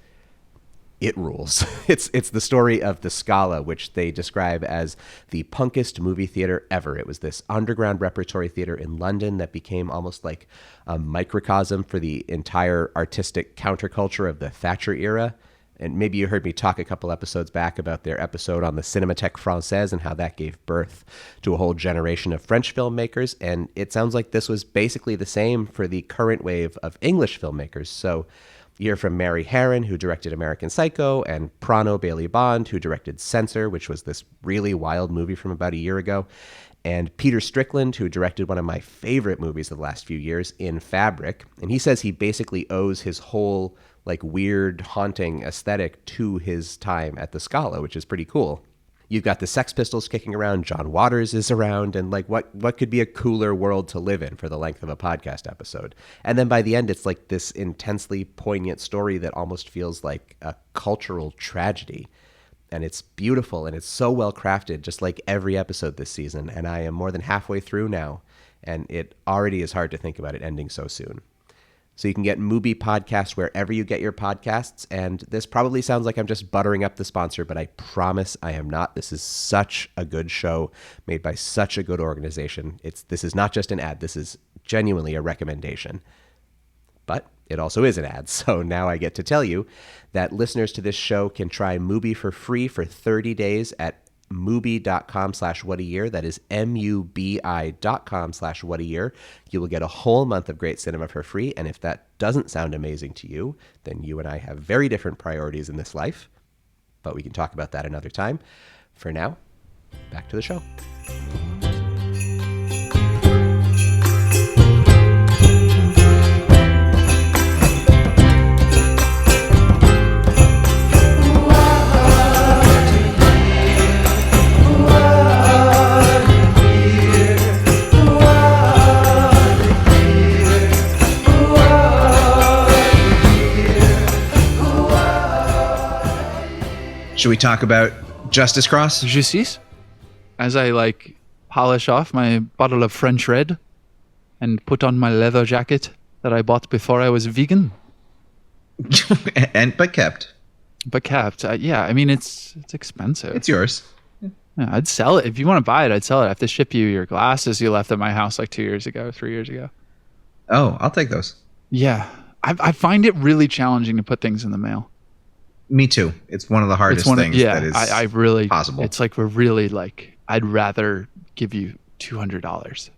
it rules. It's the story of the Scala, which they describe as the punkest movie theater ever. It was this underground repertory theater in London that became almost like a microcosm for the entire artistic counterculture of the Thatcher era. And maybe you heard me talk a couple episodes back about their episode on the Cinémathèque Française and how that gave birth to a whole generation of French filmmakers. And it sounds like this was basically the same for the current wave of English filmmakers. So you hear from Mary Harron, who directed American Psycho, and Prano Bailey Bond, who directed Censor, which was this really wild movie from about a year ago, and Peter Strickland, who directed one of my favorite movies of the last few years, In Fabric. And he says he basically owes his whole like weird, haunting aesthetic to his time at the Scala, which is pretty cool. You've got the Sex Pistols kicking around, John Waters is around, and like what could be a cooler world to live in for the length of a podcast episode? And then by the end, it's like this intensely poignant story that almost feels like a cultural tragedy. And it's beautiful, and it's so well crafted, just like every episode this season. And I am more than halfway through now, and it already is hard to think about it ending so soon. So you can get Mubi Podcast wherever you get your podcasts. And this probably sounds like I'm just buttering up the sponsor, but I promise I am not. This is such a good show made by such a good organization. This is not just an ad. This is genuinely a recommendation. But it also is an ad. So now I get to tell you that listeners to this show can try Mubi for free for 30 days at mubi.com/whatayear. That is mubi.com/whatayear. You will get a whole month of great cinema for free. And if that doesn't sound amazing to you, then you and I have very different priorities in this life. But we can talk about that another time. For now, back to the show. Should we talk about Justice Cross? Justice? As I polish off my bottle of French Red and put on my leather jacket that I bought before I was vegan. But kept. Yeah, I mean, it's expensive. It's yours. Yeah, I'd sell it. If you want to buy it, I'd sell it. I have to ship you your glasses you left at my house 3 years ago. Oh, I'll take those. Yeah. I find it really challenging to put things in the mail. Me too. It's one of the hardest things that is I really, possible. It's we're really I'd rather give you $200.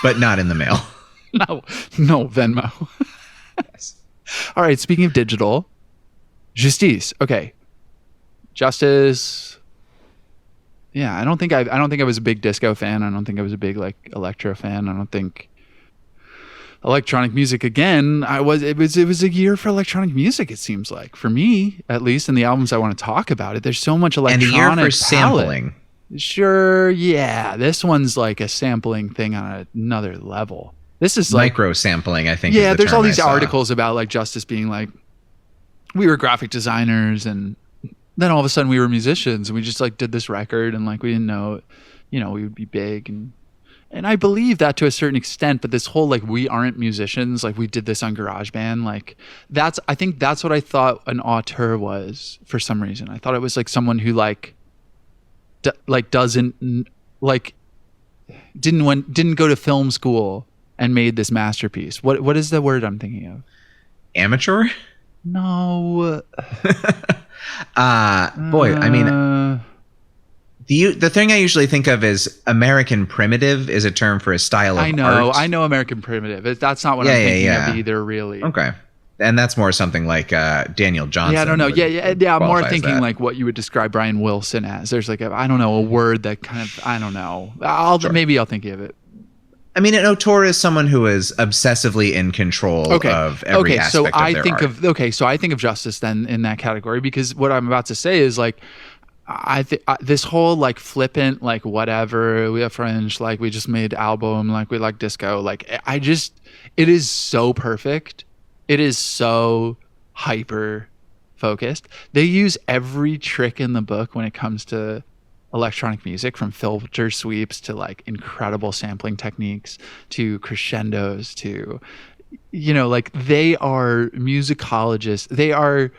But not in the mail. No, Venmo. Yes. All right, speaking of digital, Justice. Okay. Justice. Yeah, I don't think I was a big disco fan. I don't think I was a big electro fan. I don't think electronic music again. It was a year for electronic music, it seems like. For me, at least, in the albums I want to talk about it. There's so much electronic and a year for palette. sampling. Sure, yeah. This one's a sampling thing on another level. This is micro sampling, I think. Yeah, is the there's term all these I saw. articles about Justice being we were graphic designers, and then all of a sudden we were musicians, and we just did this record, and we didn't know, we would be big, and I believe that to a certain extent. But this whole we aren't musicians, we did this on GarageBand, I think that's what I thought an auteur was for some reason. I thought it was someone who doesn't didn't go to film school and made this masterpiece. What is the word I'm thinking of? Amateur? No. Boy, I mean, the thing I usually think of is American primitive is a term for a style of art. I know American primitive. That's not what I'm thinking of either, really. Okay. And that's more something like Daniel Johnson. Yeah, I don't know. Yeah. I'm more thinking that. What you would describe Brian Wilson as. There's I don't know, a word that kind of, I don't know. Maybe I'll think of it. I mean, an auteur is someone who is obsessively in control of every aspect of their art. So I think of Justice then in that category, because what I'm about to say is this whole flippant whatever, we have French, we just made album, we like disco, it is so perfect. It is so hyper focused. They use every trick in the book when it comes to electronic music, from filter sweeps to incredible sampling techniques to crescendos to they are musicologists. They are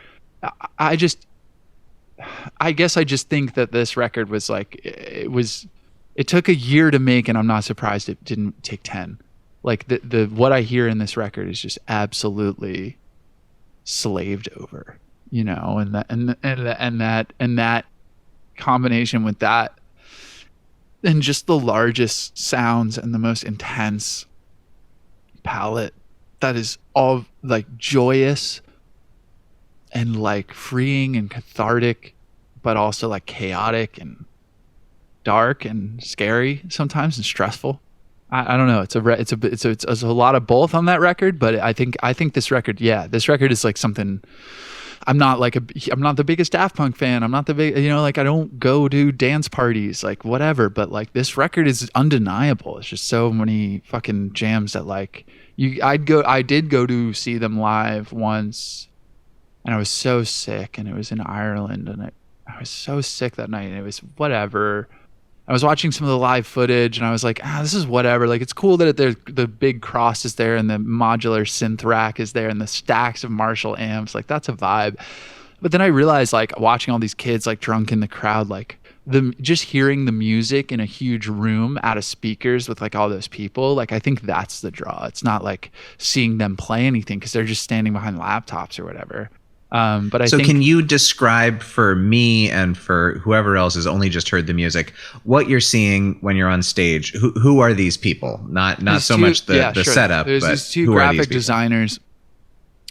I guess I just think that this record was it took a year to make, and I'm not surprised it didn't take 10. The what I hear in this record is just absolutely slaved over, and that combination with that, and just the largest sounds and the most intense palette that is all joyous and freeing and cathartic, but also chaotic and dark and scary sometimes and stressful. I don't know. It's a lot of both on that record, but I think this record is something. I'm not the biggest Daft Punk fan. I'm not the big, I don't go to dance parties, whatever, but this record is undeniable. It's just so many fucking jams that I did go to see them live once, and I was so sick, and it was in Ireland, and I was so sick that night, and it was whatever. I was watching some of the live footage, and I was this is whatever. It's cool that the big cross is there, and the modular synth rack is there, and the stacks of Marshall amps. That's a vibe. But then I realized, watching all these kids drunk in the crowd, just hearing the music in a huge room out of speakers with all those people. I think that's the draw. It's not seeing them play anything, because they're just standing behind laptops or whatever. But I so think, can you describe for me and for whoever else has only just heard the music, what you're seeing when you're on stage? Who are these people? Not so much the sure. setup, There's but these two who are these graphic people? designers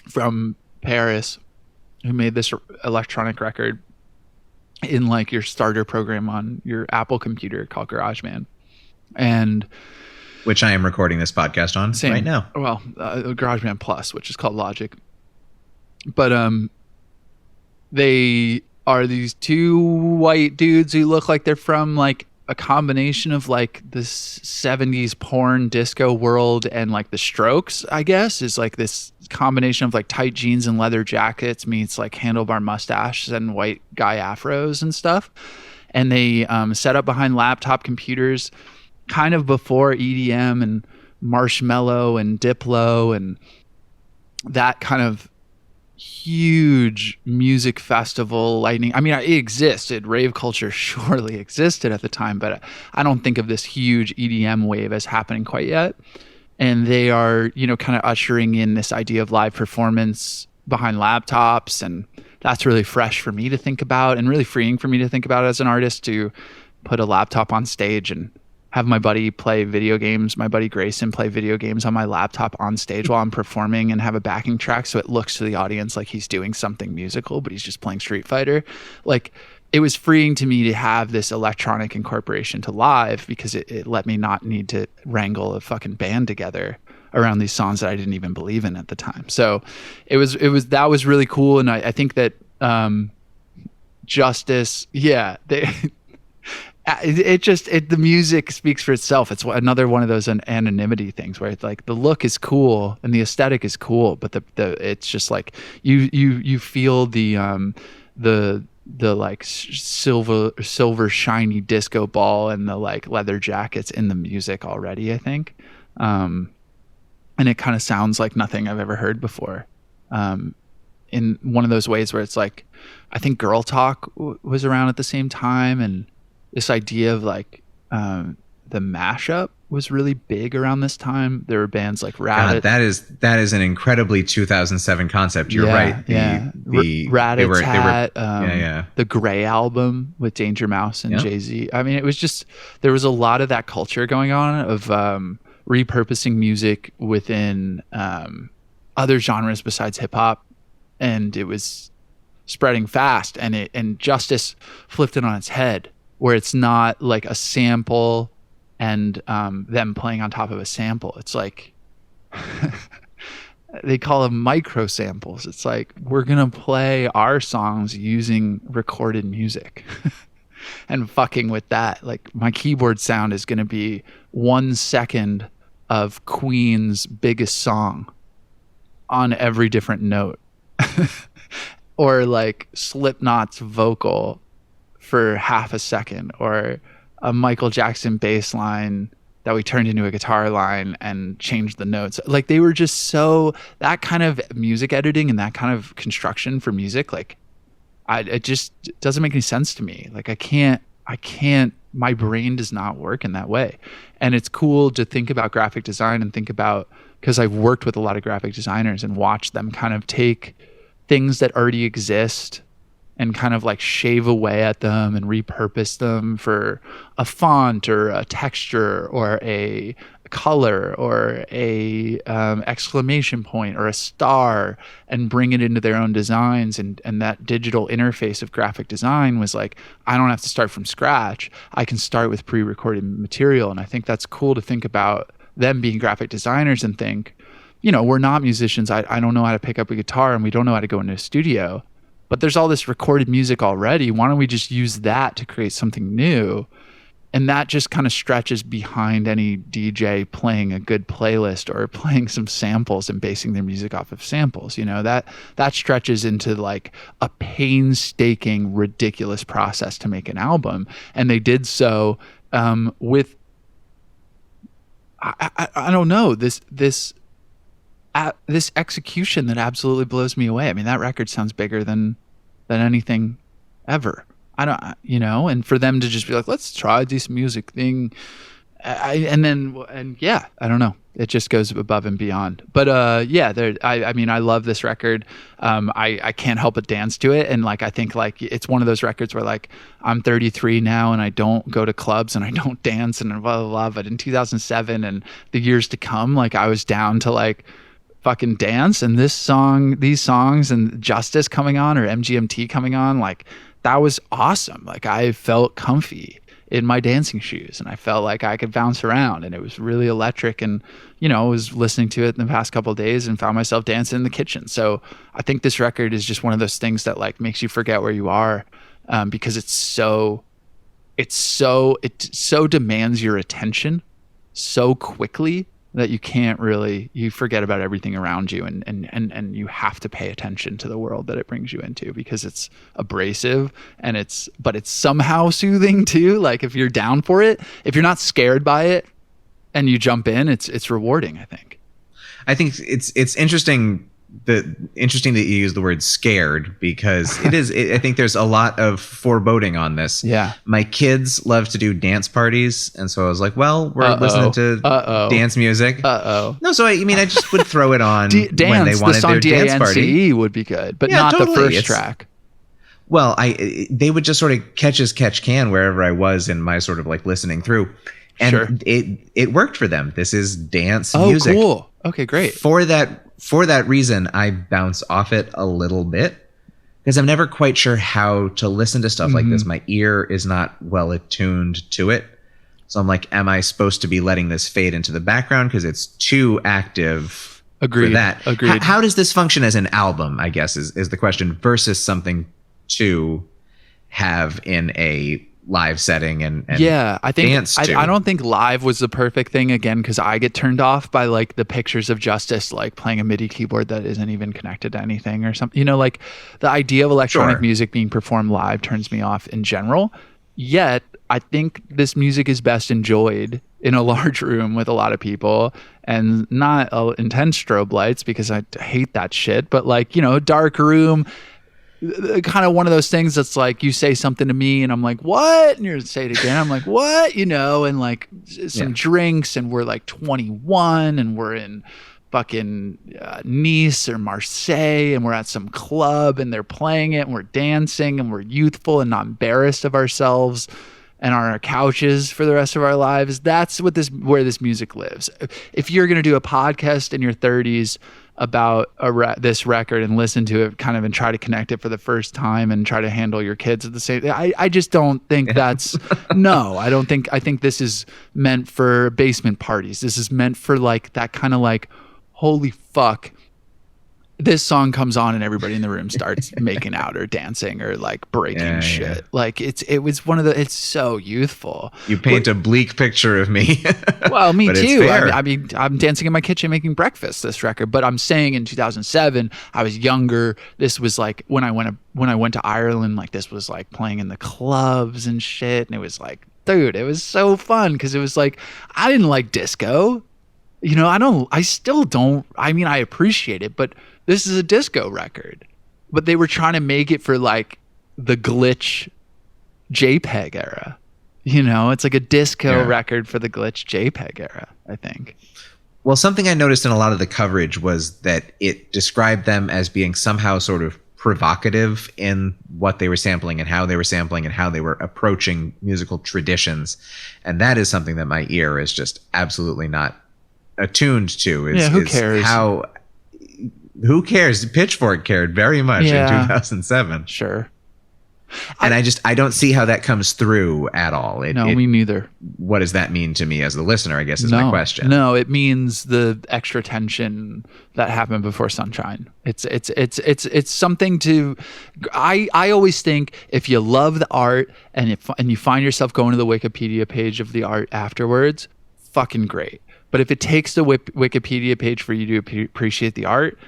from Paris who made this electronic record in like your starter program on your Apple computer called GarageBand. And Which I am recording this podcast on right now. Well, GarageBand Plus, which is called Logic. But they are these two white dudes who look like they're from like a combination of like this 70s porn disco world and like the Strokes, I guess, is like this combination of like tight jeans and leather jackets meets like handlebar mustaches and white guy afros and stuff. And they set up behind laptop computers kind of before EDM and Marshmello and Diplo and that kind of huge music festival lightning. I mean, it existed. Rave culture surely existed at the time, but I don't think of this huge EDM wave as happening quite yet. And they are, you know, kind of ushering in this idea of live performance behind laptops. And that's really fresh for me to think about and really freeing for me to think about as an artist, to put a laptop on stage and have my buddy play video games, my buddy Grayson play video games on my laptop on stage while I'm performing, and have a backing track so it looks to the audience like he's doing something musical, but he's just playing Street Fighter. Like, it was freeing to me to have this electronic incorporation to live, because it let me not need to wrangle a fucking band together around these songs that I didn't even believe in at the time. So that was really cool. And I think that Justice, the music speaks for itself. It's another one of those anonymity things where it's like the look is cool and the aesthetic is cool, but it's just like you feel the like silver shiny disco ball and the like leather jackets in the music already, I think. And it kind of sounds like nothing I've ever heard before. In one of those ways where it's like, I think Girl Talk was around at the same time, and this idea of like the mashup was really big around this time. There were bands like Rat. God, that is an incredibly 2007 concept. You're right. Rat-a-tat, the Grey album with Danger Mouse and Jay-Z. I mean, it was just, there was a lot of that culture going on of repurposing music within other genres besides hip hop, and it was spreading fast. And Justice flipped it on its head, where it's not like a sample and them playing on top of a sample. It's like they call them micro samples. It's like, we're gonna play our songs using recorded music and fucking with that. Like, my keyboard sound is gonna be 1 second of Queen's biggest song on every different note. Or like Slipknot's vocal for half a second, or a Michael Jackson bass line that we turned into a guitar line and changed the notes. Like, they were just so, that kind of music editing and that kind of construction for music, like it just doesn't make any sense to me. Like, I can't, my brain does not work in that way. And it's cool to think about graphic design and think about, because I've worked with a lot of graphic designers and watched them kind of take things that already exist and kind of like shave away at them and repurpose them for a font or a texture or a color or a exclamation point or a star, and bring it into their own designs. And that digital interface of graphic design was like, I don't have to start from scratch. I can start with pre-recorded material. And I think that's cool to think about them being graphic designers and think, you know, we're not musicians. I don't know how to pick up a guitar, and we don't know how to go into a studio, but there's all this recorded music already. Why don't we just use that to create something new? And that just kind of stretches behind any DJ playing a good playlist or playing some samples and basing their music off of samples. You know, that stretches into like a painstaking, ridiculous process to make an album. And they did so with, I don't know, this execution that absolutely blows me away. I mean, that record sounds bigger than anything ever. I don't, you know, and for them to just be like, let's try this music thing yeah, I don't know. It just goes above and beyond. But I mean, I love this record. I can't help but dance to it. And like, I think like it's one of those records where like I'm 33 now and I don't go to clubs and I don't dance and blah, blah, blah. But in 2007 and the years to come, like I was down to like fucking dance. And these songs and Justice coming on or MGMT coming on, like that was awesome. Like I felt comfy in my dancing shoes and I felt like I could bounce around and it was really electric. And, you know, I was listening to it in the past couple of days and found myself dancing in the kitchen. So I think this record is just one of those things that like makes you forget where you are, because it so demands your attention so quickly that you forget about everything around you and you have to pay attention to the world that it brings you into because it's abrasive but it's somehow soothing too. Like if you're down for it, if you're not scared by it and you jump in, it's rewarding, I think. I think it's interesting that you use the word scared because I think there's a lot of foreboding on this. Yeah. My kids love to do dance parties. And so I was like, well, we're listening to dance music. No, so I just would throw it on when they wanted their dance party. Would be good, but not totally. The first track. Well, they would just sort of catch can wherever I was in my sort of like listening through. And sure. it worked for them. This is dance music. Oh, cool. Okay, great. For that reason, I bounce off it a little bit because I'm never quite sure how to listen to stuff like this. My ear is not well attuned to it. So I'm like, am I supposed to be letting this fade into the background because it's too active? Agreed. For that. Agreed. How does this function as an album, I guess, is the question versus something to have in a live setting and yeah, I think dance to. I don't think live was the perfect thing again because I get turned off by like the pictures of Justice like playing a MIDI keyboard that isn't even connected to anything or something. You know, like the idea of electronic music being performed live turns me off in general. Yet I think this music is best enjoyed in a large room with a lot of people and not intense strobe lights because I hate that shit. But like, you know, dark room. Kind of one of those things that's like you say something to me and I'm like, what? And you're to say it again. I'm like, what? You know, and like some drinks and we're like 21 and we're in fucking Nice or Marseille and we're at some club and they're playing it and we're dancing and we're youthful and not embarrassed of ourselves and on our couches for the rest of our lives. That's where this music lives. If you're going to do a podcast in your 30s about this record and listen to it kind of and try to connect it for the first time and try to handle your kids at the same I just don't think that's I think this is meant for basement parties. This is meant for like that kind of like, holy fuck, this song comes on and everybody in the room starts making out or dancing or like breaking shit. Yeah. Like it's so youthful. You paint a bleak picture of me. Well, me too. I mean, I'm dancing in my kitchen making breakfast this record, but I'm saying in 2007, I was younger. This was like when I went to Ireland, like this was like playing in the clubs and shit. And it was like, dude, it was so fun because it was like, I didn't like disco. You know, I still don't. I mean, I appreciate it, but this is a disco record. But they were trying to make it for like the glitch JPEG era. You know, it's like a disco record for the glitch JPEG era, I think. Well, something I noticed in a lot of the coverage was that it described them as being somehow sort of provocative in what they were sampling and how they were sampling and how they were approaching musical traditions. And that is something that my ear is just absolutely not attuned to. Who cares? Who cares? Pitchfork cared very much in 2007. Sure. And I don't see how that comes through at all. Me neither. What does that mean to me as the listener, I guess, is my question. No, it means the extra tension that happened before Sunshine. It's something to. I always think if you love the art and you find yourself going to the Wikipedia page of the art afterwards, fucking great. But if it takes the Wikipedia page for you to appreciate the art,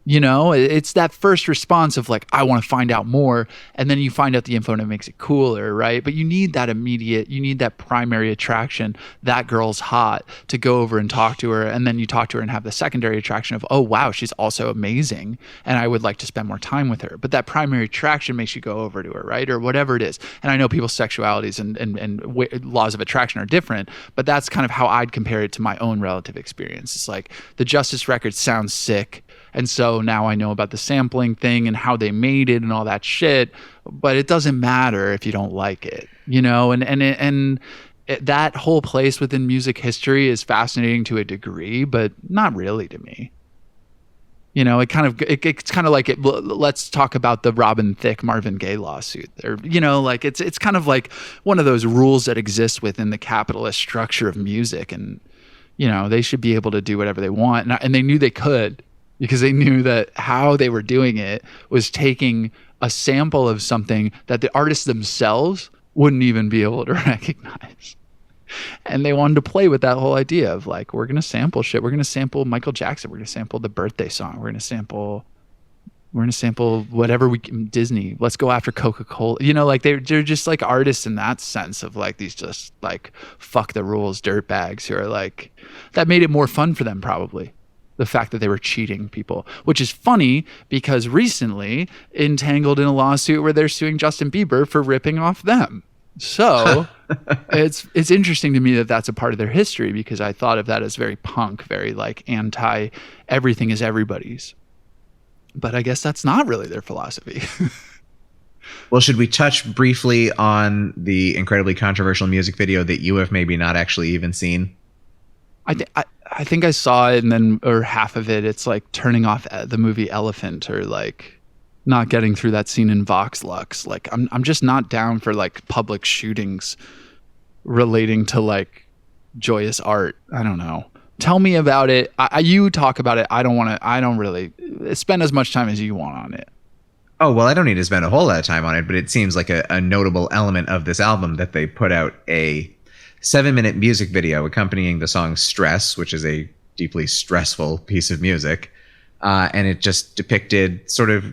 You know, it's that first response of like, I want to find out more. And then you find out the info and it makes it cooler, right? But you need that you need that primary attraction. That girl's hot, to go over and talk to her. And then you talk to her and have the secondary attraction of, oh, wow, she's also amazing. And I would like to spend more time with her. But that primary attraction makes you go over to her, right? Or whatever it is. And I know people's sexualities and laws of attraction are different, but that's kind of how I'd compare it to my own relative experience. It's like the Justice record sounds sick. And so now I know about the sampling thing and how they made it and all that shit, but it doesn't matter if you don't like it, you know? And that whole place within music history is fascinating to a degree, but not really to me. You know, it's kind of like let's talk about the Robin Thicke Marvin Gaye lawsuit. Or, you know, like it's kind of like one of those rules that exist within the capitalist structure of music, and you know, they should be able to do whatever they want, and they knew they could. Because they knew that how they were doing it was taking a sample of something that the artists themselves wouldn't even be able to recognize. And they wanted to play with that whole idea of like, we're going to sample shit. We're going to sample Michael Jackson. We're going to sample the birthday song. We're going to sample whatever Disney. Let's go after Coca-Cola. You know, like they're just like artists in that sense of like these just like fuck the rules dirtbags who are like, that made it more fun for them probably. The fact that they were cheating people, which is funny because recently entangled in a lawsuit where they're suing Justin Bieber for ripping off them. So it's interesting to me that that's a part of their history, because I thought of that as very punk, very like anti everything is everybody's. But I guess that's not really their philosophy. Well, should we touch briefly on the incredibly controversial music video that you have maybe not actually even seen? I think I saw it, and then, or half of it, it's like turning off the movie Elephant, or like not getting through that scene in Vox Lux. Like I'm just not down for like public shootings relating to like joyous art. I don't know. Tell me about it. You talk about it. I don't really spend as much time as you want on it. Oh, well, I don't need to spend a whole lot of time on it, but it seems like a notable element of this album that they put out a 7-minute music video accompanying the song Stress, which is a deeply stressful piece of music. And it just depicted sort of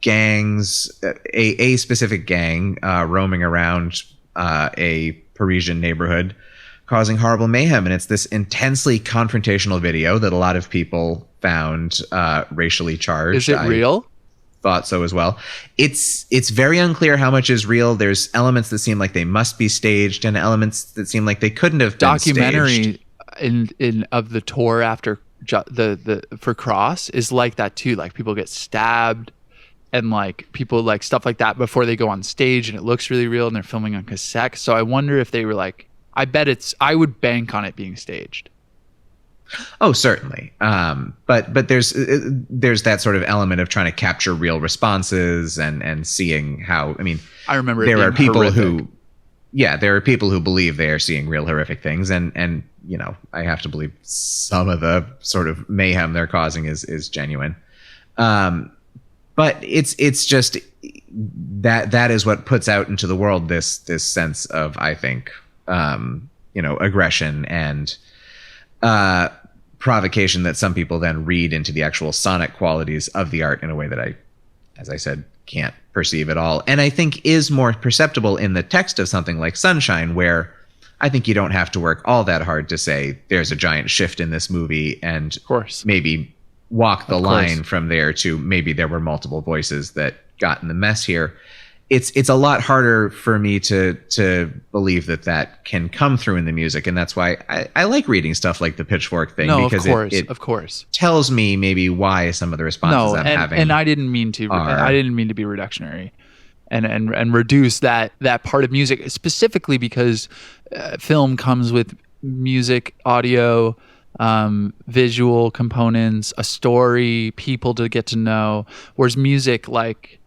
gangs, a specific gang roaming around a Parisian neighborhood, causing horrible mayhem. And it's this intensely confrontational video that a lot of people found racially charged. Is it real? Thought so as well. It's very unclear how much is real. There's elements that seem like they must be staged, and elements that seem like they couldn't have been staged. Documentary in of the tour after the for Cross is like that too. Like people get stabbed, and like people like stuff like that before they go on stage, and it looks really real, and they're filming on cassette. So I wonder if they were like, I would bank on it being staged. Oh, certainly. But there's that sort of element of trying to capture real responses and seeing how, I mean, I remember there are people horrific. there are people who believe they are seeing real horrific things. And, you know, I have to believe some of the sort of mayhem they're causing is genuine. But it's just that is what puts out into the world this sense of, I think, aggression and provocation that some people then read into the actual sonic qualities of the art in a way that I, as I said, can't perceive at all. And I think is more perceptible in the text of something like Sunshine, where I think you don't have to work all that hard to say there's a giant shift in this movie, and of course, maybe walk the line from there to maybe there were multiple voices that got in the mess here. It's a lot harder for me to believe that can come through in the music, and that's why I like reading stuff like the Pitchfork thing, because it tells me maybe why some of the responses I'm having. And I didn't mean to be reductionary, and reduce that part of music specifically because film comes with music, audio, visual components, a story, people to get to know, whereas music, like,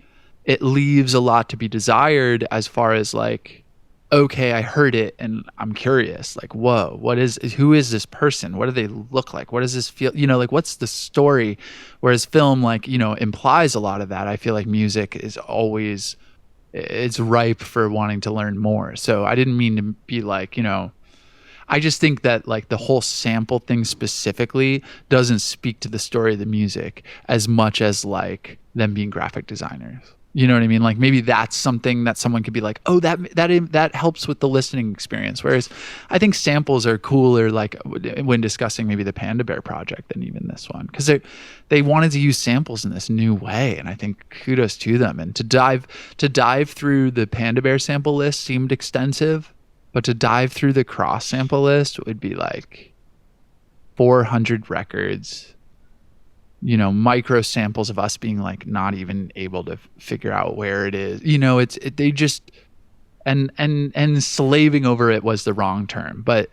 it leaves a lot to be desired as far as like, okay, I heard it and I'm curious, like, whoa, who is this person? What do they look like? What does this feel? You know, like, what's the story? Whereas film, like, implies a lot of that. I feel like music is always, it's ripe for wanting to learn more. So I didn't mean to be like, I just think that like the whole sample thing specifically doesn't speak to the story of the music as much as like them being graphic designers. You know what I mean? Like maybe that's something that someone could be like, oh, that helps with the listening experience. Whereas I think samples are cooler, like when discussing maybe the Panda Bear project than even this one, because they wanted to use samples in this new way, and I think kudos to them. And to dive through the Panda Bear sample list seemed extensive, but to dive through the Cross sample list would be like 400 records. You know, micro samples of us being like not even able to figure out where it is. You know, they just and slaving over it was the wrong term, but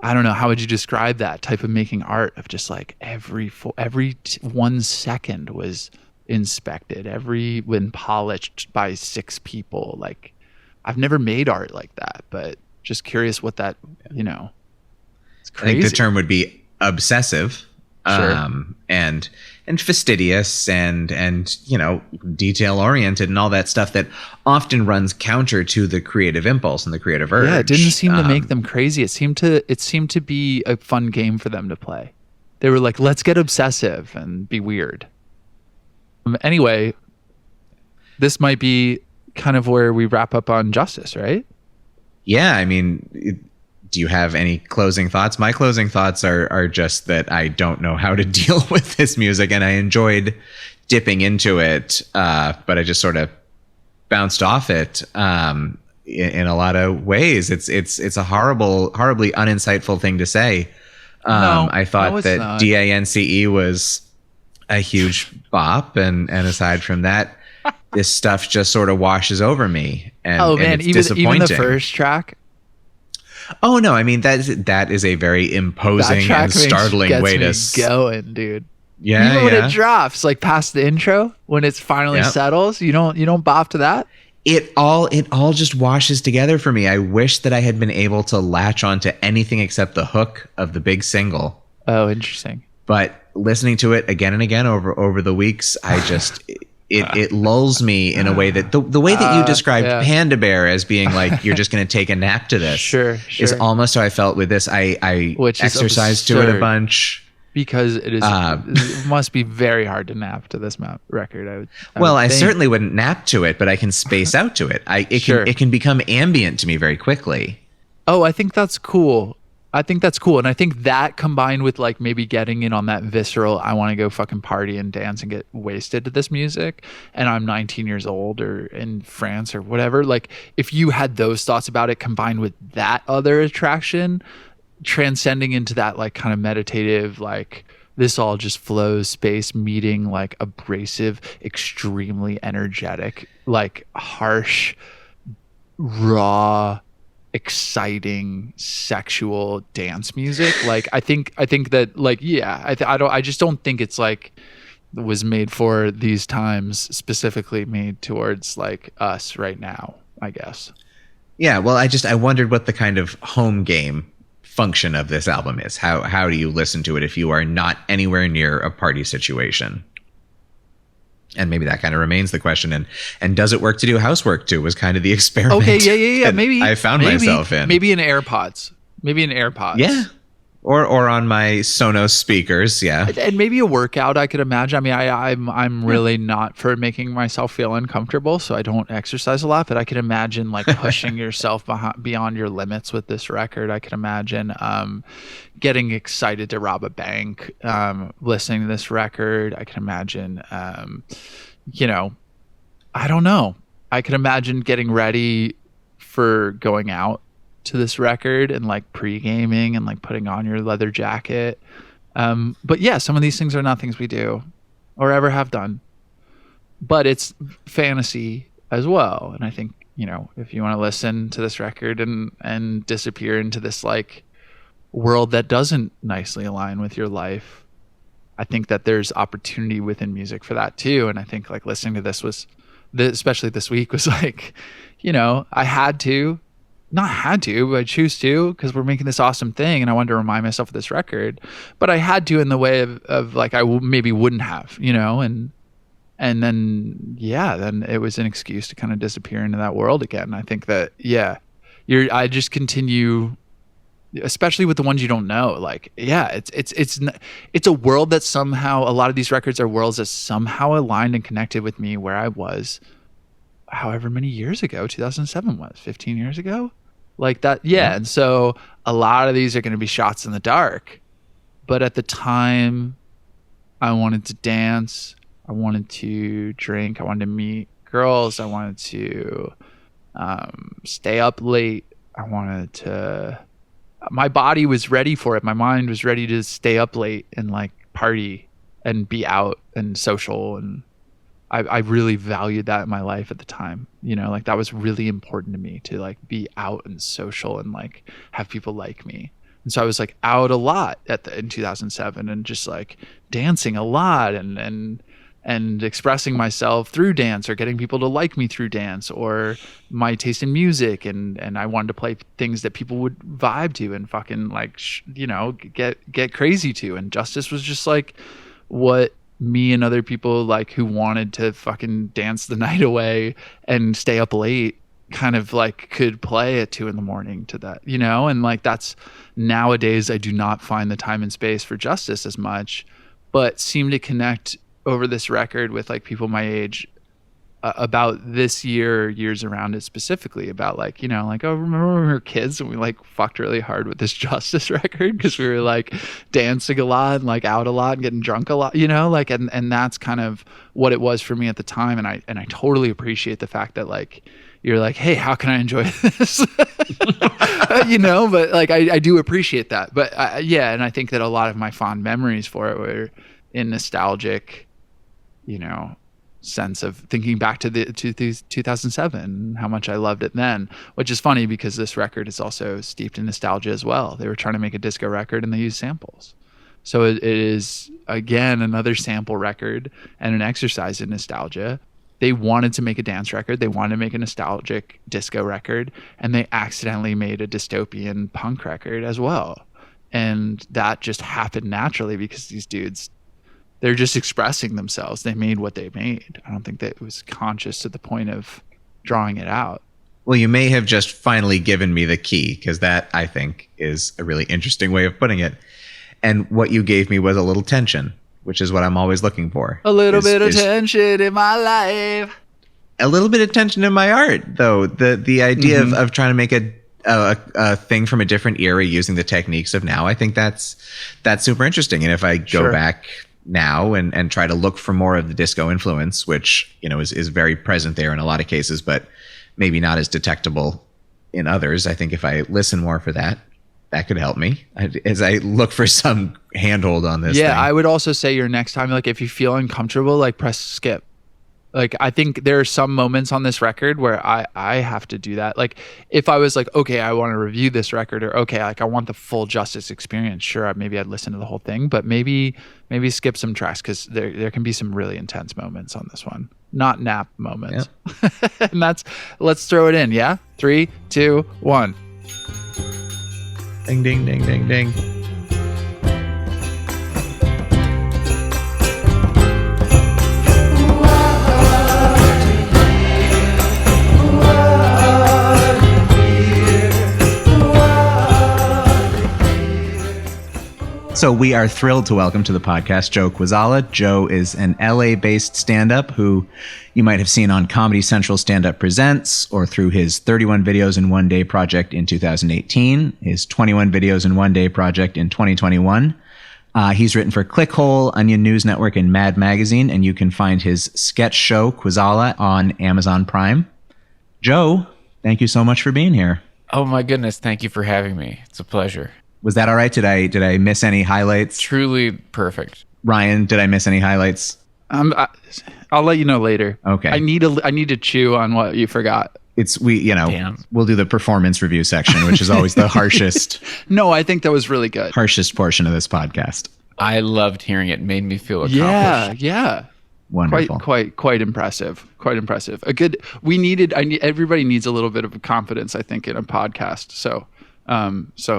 I don't know, how would you describe that type of making art of just like every 1 second was inspected, when polished by 6 people. Like I've never made art like that, but just curious what that, you know, it's crazy. I think the term would be obsessive. Sure. And fastidious and you know, detail oriented and all that stuff that often runs counter to the creative impulse and the creative urge. Yeah, it didn't seem to make them crazy. It seemed to be a fun game for them to play. They were like, let's get obsessive and be weird. Anyway, this might be kind of where we wrap up on Justice, right? Yeah, I mean, do you have any closing thoughts? My closing thoughts are just that I don't know how to deal with this music, and I enjoyed dipping into it, but I just sort of bounced off it in a lot of ways. It's a horribly uninsightful thing to say. I thought that not. DANCE was a huge bop, and aside from that, this stuff just sort of washes over me. And, and it's disappointing. Even the first track. Oh no! I mean that is a very imposing and startling way to going, dude. Yeah, even when it drops, like past the intro, when it finally settles, you don't bop to that. It all just washes together for me. I wish that I had been able to latch onto anything except the hook of the big single. Oh, interesting. But listening to it again and again over the weeks, I just. It lulls me in a way that the way that you described Panda Bear as being like you're just going to take a nap to this sure. is almost how I felt with this. I exercised to it a bunch because it is it must be very hard to nap to this record. I certainly wouldn't nap to it, but I can space out to it. It can become ambient to me very quickly. Oh, I think that's cool. And I think that combined with like maybe getting in on that visceral, I want to go fucking party and dance and get wasted to this music, and I'm 19 years old or in France or whatever. Like if you had those thoughts about it combined with that other attraction, transcending into that like kind of meditative, like this all just flows space meeting like abrasive, extremely energetic, like harsh, raw, exciting sexual dance music. Like I think that like I just don't think it's like was made for these times, specifically made towards like us right now, I guess. Yeah, well, I wondered what the kind of home game function of this album is. How do you listen to it if you are not anywhere near a party situation? And maybe that kind of remains the question. And does it work to do housework too was kind of the experiment. Okay, yeah. Maybe I found myself in. Maybe in AirPods. Yeah. Or on my Sonos speakers, yeah. And maybe a workout, I could imagine. I mean, I'm really not for making myself feel uncomfortable, so I don't exercise a lot. But I could imagine like pushing yourself beyond your limits with this record. I could imagine getting excited to rob a bank, listening to this record. I can imagine, I don't know. I could imagine getting ready for going out to this record and like pre-gaming and like putting on your leather jacket. But yeah, some of these things are not things we do or ever have done, but it's fantasy as well. And I think, if you want to listen to this record and disappear into this like world that doesn't nicely align with your life, I think that there's opportunity within music for that too. And I think like listening to this especially this week was like, I choose to, because we're making this awesome thing and I wanted to remind myself of this record, but I had to in the way of like I maybe wouldn't have, and then then it was an excuse to kind of disappear into that world again. I think that I just continue especially with the ones you don't know. Like, yeah, it's a world that somehow, a lot of these records are worlds that somehow aligned and connected with me where I was however many years ago. 2007 was 15 years ago, like that. Yeah. And so a lot of these are going to be shots in the dark, but at the time I wanted to dance, I wanted to drink, I wanted to meet girls, I wanted to stay up late, I wanted to, my body was ready for it, my mind was ready to stay up late and like party and be out and social, and I really valued that in my life at the time. You know, like that was really important to me, to like be out and social and like have people like me. And so I was like out a lot in 2007 and just like dancing a lot and expressing myself through dance, or getting people to like me through dance, or my taste in music. And I wanted to play things that people would vibe to and fucking like, get crazy to. And Justice was just like what me and other people like who wanted to fucking dance the night away and stay up late kind of like could play at 2 a.m. to that, you know? And like, that's, nowadays I do not find the time and space for Justice as much, but seem to connect over this record with like people my age about this years around it, specifically about like, you know, like, oh, remember when we were kids and we like fucked really hard with this Justice record because we were like dancing a lot and like out a lot and getting drunk a lot, you know, like, and that's kind of what it was for me at the time. And I totally appreciate the fact that like you're like, hey, how can I enjoy this? You know, but like I do appreciate that. But yeah, and I think that a lot of my fond memories for it were in nostalgic, you know, sense of thinking back to 2007, how much I loved it then, which is funny because this record is also steeped in nostalgia as well. They were trying to make a disco record and they used samples. So it is, again, another sample record and an exercise in nostalgia. They wanted to make a dance record. They wanted to make a nostalgic disco record, and they accidentally made a dystopian punk record as well. And that just happened naturally because these dudes, they're just expressing themselves. They made what they made. I don't think that it was conscious to the point of drawing it out. Well, you may have just finally given me the key, because that, I think, is a really interesting way of putting it. And what you gave me was a little tension, which is what I'm always looking for. A little bit of tension in my life. A little bit of tension in my art, though. The idea of trying to make a thing from a different era using the techniques of now, I think that's super interesting. And if I go back now and try to look for more of the disco influence, which, you know, is very present there in a lot of cases, but maybe not as detectable in others, I think if I listen more for that could help me as I look for some handhold on this thing. I would also say your next time, like if you feel uncomfortable, like press skip. Like I think there are some moments on this record where I have to do that. Like if I was like, okay, I want to review this record, or okay, like I want the full Justice experience, sure, maybe I'd listen to the whole thing, but maybe skip some tracks, because there can be some really intense moments on this one. Not nap moments. Yep. And let's throw it in, yeah? 3, 2, 1. Ding, ding, ding, ding, ding. So we are thrilled to welcome to the podcast Joe Kwaczala. Joe is an LA-based stand-up who you might have seen on Comedy Central Stand-Up Presents, or through his 31 Videos in One Day project in 2018, his 21 Videos in One Day project in 2021. He's written for Clickhole, Onion News Network, and Mad Magazine, and you can find his sketch show, Kwaczala, on Amazon Prime. Joe, thank you so much for being here. Oh my goodness, thank you for having me. It's a pleasure. Was that all right? Did I miss any highlights? Truly perfect. Ryan, did I miss any highlights? I'll let you know later. Okay. I need to chew on what you forgot. We'll do the performance review section, which is always the harshest. No, I think that was really good. Harshest portion of this podcast. I loved hearing it. Made me feel accomplished. Yeah. Wonderful. Quite impressive. Quite impressive. Everybody needs a little bit of confidence, I think, in a podcast. So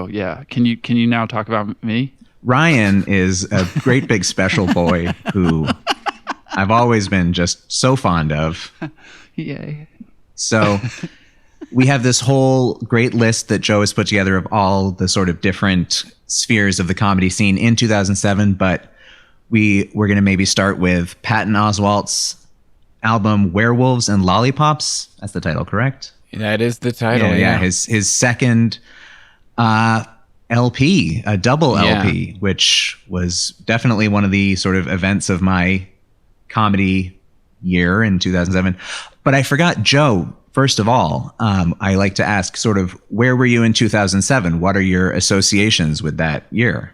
yeah. Can you now talk about me? Ryan is a great big special boy who I've always been just so fond of. Yay. So we have this whole great list that Joe has put together of all the sort of different spheres of the comedy scene in 2007, but we're going to maybe start with Patton Oswalt's album Werewolves and Lollipops. That's the title, correct? That is the title. Yeah. His second LP, a double LP, which was definitely one of the sort of events of my comedy year in 2007. But I forgot, Joe, first of all, I like to ask sort of, where were you in 2007? What are your associations with that year?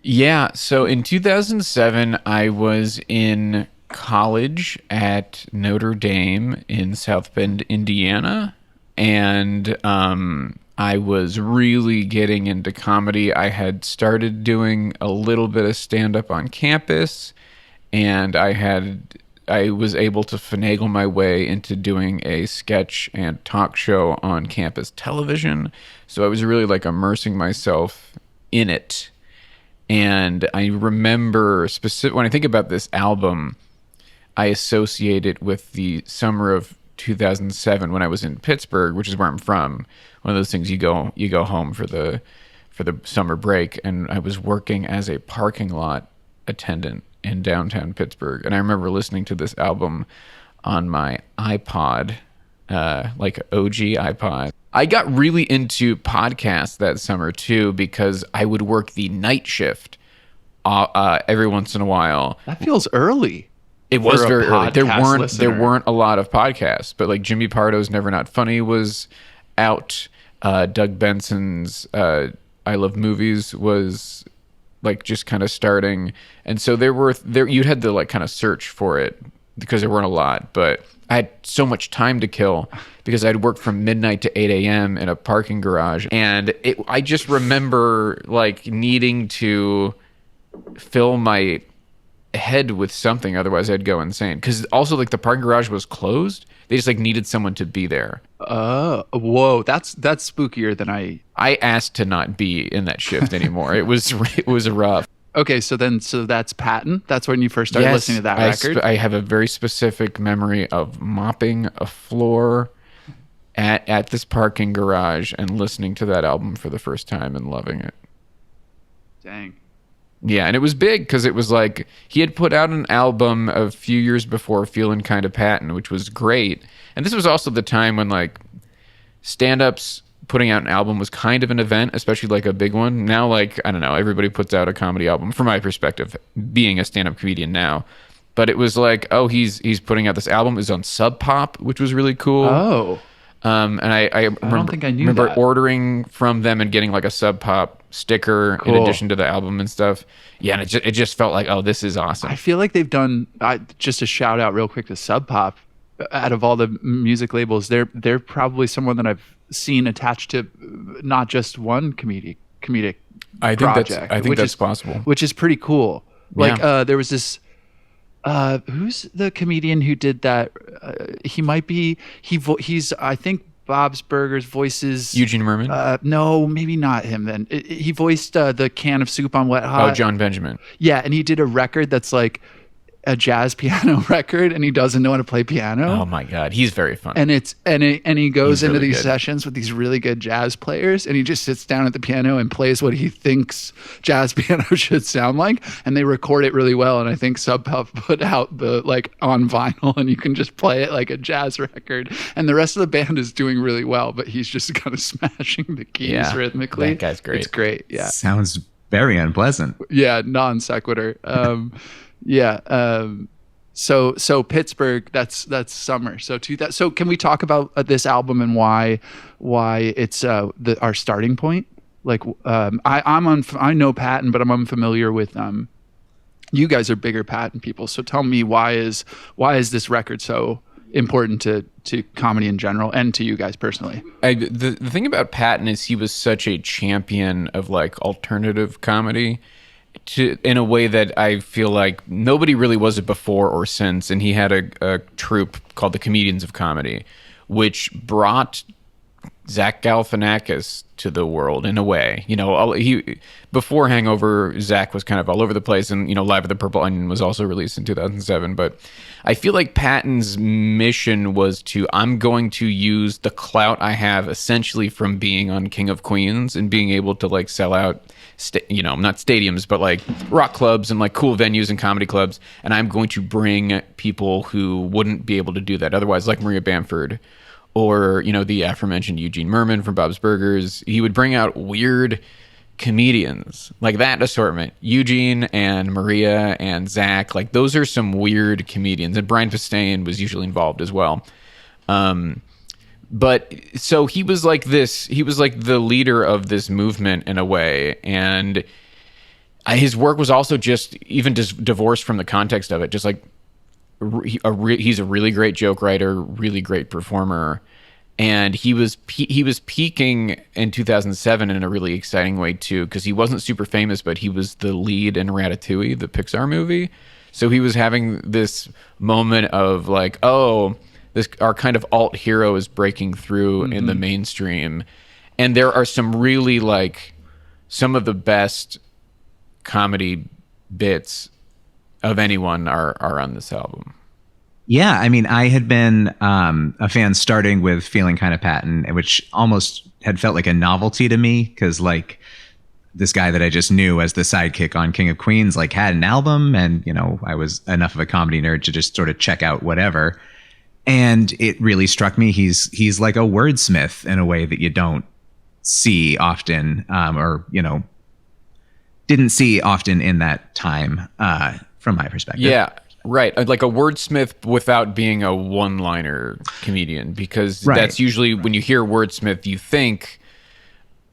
Yeah, so in 2007, I was in college at Notre Dame in South Bend, Indiana, and I was really getting into comedy. I had started doing a little bit of stand-up on campus, and I was able to finagle my way into doing a sketch and talk show on campus television. So I was really like immersing myself in it. And I remember when I think about this album, I associate it with the summer of 2007 when I was in Pittsburgh, which is where I'm from. One of those things you go home for the summer break, and I was working as a parking lot attendant in downtown Pittsburgh. And I remember listening to this album on my iPod, like OG iPod. I got really into podcasts that summer too, because I would work the night shift every once in a while. That feels early. It was very early. There Listener. weren't a lot of podcasts, but like Jimmy Pardo's Never Not Funny was out. Doug Benson's I Love Movies was like just kind of starting, and so you'd had to like kind of search for it because there weren't a lot, but I had so much time to kill because I'd work from midnight to 8 a.m. in a parking garage, and I just remember like needing to fill my head with something, otherwise I'd go insane. Because also like the parking garage was closed, they just like needed someone to be there. Oh, whoa, that's spookier than I asked to not be in that shift anymore. It was rough. Okay, so that's Patton. That's when you first started listening to that record. I have a very specific memory of mopping a floor at this parking garage and listening to that album for the first time and loving it. Dang. Yeah, and it was big because it was like he had put out an album a few years before, Feelin' Kinda Patton, which was great. And this was also the time when like stand-ups putting out an album was kind of an event, especially like a big one. Now, like, I don't know, everybody puts out a comedy album from my perspective, being a stand-up comedian now. But it was like, oh, he's putting out this album. It was on Sub Pop, which was really cool. Oh. And I don't think I knew remember that. ordering from them and getting like a Sub Pop sticker in addition to the album and stuff. Yeah, and it just felt like, oh, this is awesome. I feel like they've done, just a shout out real quick to Sub Pop. Out of all the music labels, they're probably someone that I've seen attached to not just one comedic project. I think that's possible. Which is pretty cool. Like Yeah. there was this who's the comedian who did that? He's I think Bob's Burgers voices Eugene Merman? No, maybe not him then. He voiced the Can of Soup on Wet Hot. Oh, John Benjamin. Yeah, and he did a record that's like a jazz piano record, and he doesn't know how to play piano. Oh my God, he's very funny. And he goes He's into really these good. sessions with these really good jazz players, and he just sits down at the piano and plays what he thinks jazz piano should sound like, and they record it really well. And I think Sub Pop put out the like on vinyl, and you can just play it like a jazz record, and the rest of the band is doing really well, but he's just kind of smashing the keys rhythmically. That guy's great. It's great. Yeah. Sounds very unpleasant. Yeah, non sequitur. So Pittsburgh, that's summer. So so can we talk about this album and why it's our starting point? Like I know Patton, but I'm unfamiliar with you guys are bigger Patton people. So tell me why is this record so important to comedy in general and to you guys personally? The thing about Patton is he was such a champion of like alternative comedy in a way that I feel like nobody really was it before or since. And he had a troupe called the Comedians of Comedy, which brought Zach Galifianakis to the world in a way. Before Hangover, Zach was kind of all over the place, and Live at the Purple Onion was also released in 2007. But I feel like Patton's mission was I'm going to use the clout I have essentially from being on King of Queens and being able to like sell out, not stadiums, but like rock clubs and like cool venues and comedy clubs. And I'm going to bring people who wouldn't be able to do that otherwise, like Maria Bamford or, the aforementioned Eugene Merman from Bob's Burgers. He would bring out weird comedians like that assortment. Eugene and Maria and Zach, like those are some weird comedians. And Brian Posehn was usually involved as well. But so he was like the leader of this movement in a way. And his work was also just even divorced from the context of it. Just like he's a really great joke writer, really great performer. And he was peaking in 2007 in a really exciting way too, because he wasn't super famous, but he was the lead in Ratatouille, the Pixar movie. So he was having this moment of like, oh, our kind of alt hero is breaking through in the mainstream. And there are some really like some of the best comedy bits of anyone are on this album. Yeah, I mean, I had been a fan starting with Feeling Kind of Patton, which almost had felt like a novelty to me because, like, this guy that I just knew as the sidekick on King of Queens, like, had an album, and I was enough of a comedy nerd to just sort of check out whatever. And it really struck me. He's like a wordsmith in a way that you don't see often, or didn't see often in that time, from my perspective. Yeah. Right, like a wordsmith without being a one-liner comedian, because that's usually when you hear wordsmith, you think,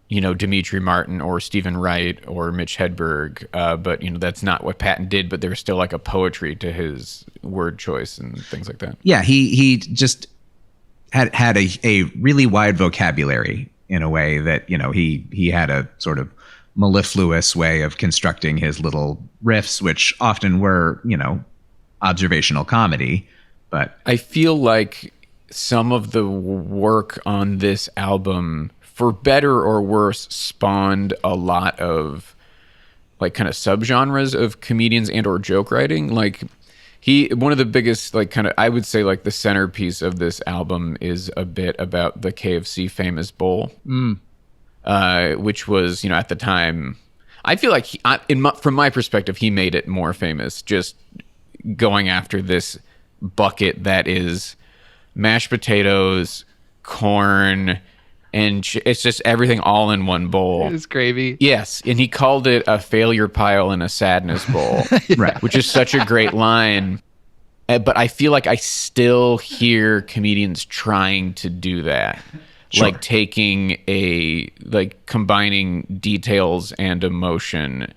Demetri Martin or Stephen Wright or Mitch Hedberg, but that's not what Patton did. But there's still like a poetry to his word choice and things like that. Yeah, he just had a really wide vocabulary in a way that he had a sort of mellifluous way of constructing his little riffs, which often were observational comedy. But I feel like some of the work on this album, for better or worse, spawned a lot of like kind of subgenres of comedians and or joke writing. Like one of the biggest, like kind of, I would say like the centerpiece of this album is a bit about the KFC famous bowl, which was, at the time, I feel like from my perspective, he made it more famous just going after this bucket that is mashed potatoes, corn, and it's just everything all in one bowl. It's gravy. Yes, and he called it a failure pile and a sadness bowl, right? Which is such a great line. But I feel like I still hear comedians trying to do that. Sure. Like combining details and emotion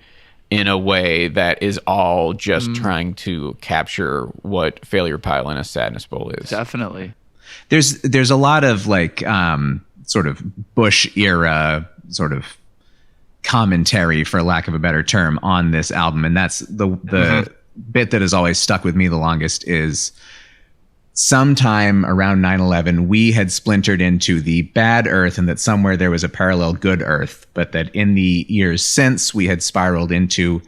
in a way that is all just trying to capture what failure pile and a sadness bowl is. Definitely. There's a lot of like sort of Bush era sort of commentary, for lack of a better term, on this album, and that's the bit that has always stuck with me the longest is sometime around 9/11, we had splintered into the bad Earth, and that somewhere there was a parallel good Earth, but that in the years since we had spiraled into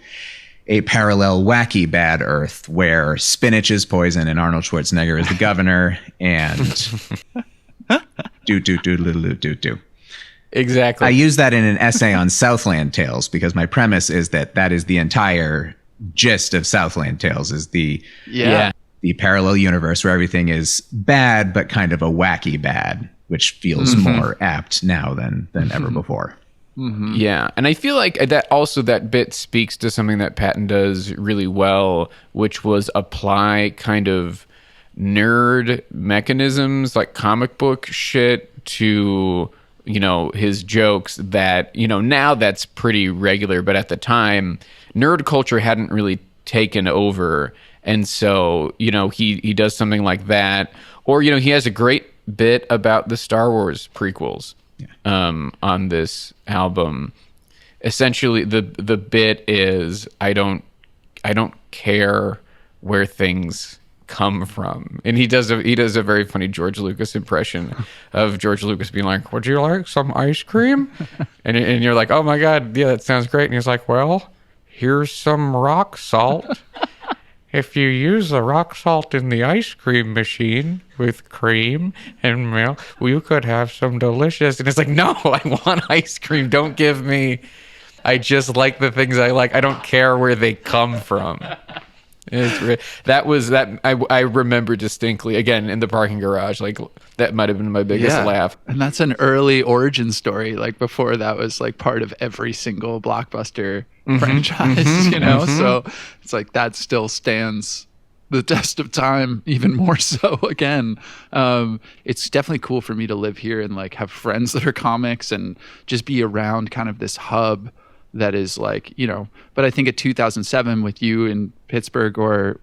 a parallel wacky bad Earth where spinach is poison and Arnold Schwarzenegger is the governor, and do. Exactly. I use that in an essay on Southland Tales because my premise is that is the entire gist of Southland Tales is the parallel universe where everything is bad, but kind of a wacky bad, which feels more apt now than ever before. Yeah. And I feel like that bit speaks to something that Patton does really well, which was apply kind of nerd mechanisms like comic book shit to, his jokes that, now that's pretty regular, but at the time, nerd culture hadn't really taken over. And so, he does something like that. Or, he has a great bit about the Star Wars prequels on this album. Essentially, the bit is, I don't care where things come from? And he does a very funny George Lucas impression of George Lucas being like, would you like some ice cream? and you're like, oh my God, yeah, that sounds great. And he's like, well, here's some rock salt. If you use the rock salt in the ice cream machine with cream and milk, well, you could have some delicious. And it's like, no, I want ice cream. Don't give me. I just like the things I like. I don't care where they come from. I remember distinctly, again, in the parking garage, like that might have been my biggest laugh. And that's an early origin story. Like before that was like part of every single Blockbuster franchise, you know? So it's like that still stands the test of time, even more so again. It's definitely cool for me to live here and like have friends that are comics and just be around kind of this hub that is like, you know, but I think at 2007 with you in Pittsburgh or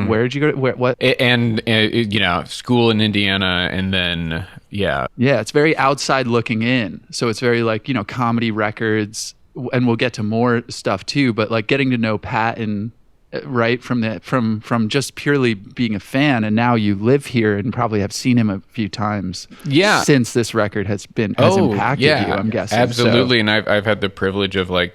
where did you go? What? And you know, school in Indiana. And then, yeah, it's very outside looking in. So it's very like, you know, comedy records, and we'll get to more stuff too, but like getting to know Patton right from just purely being a fan, and now you live here and probably have seen him a few times since this record has impacted you, I'm guessing. Absolutely. And I've had the privilege of like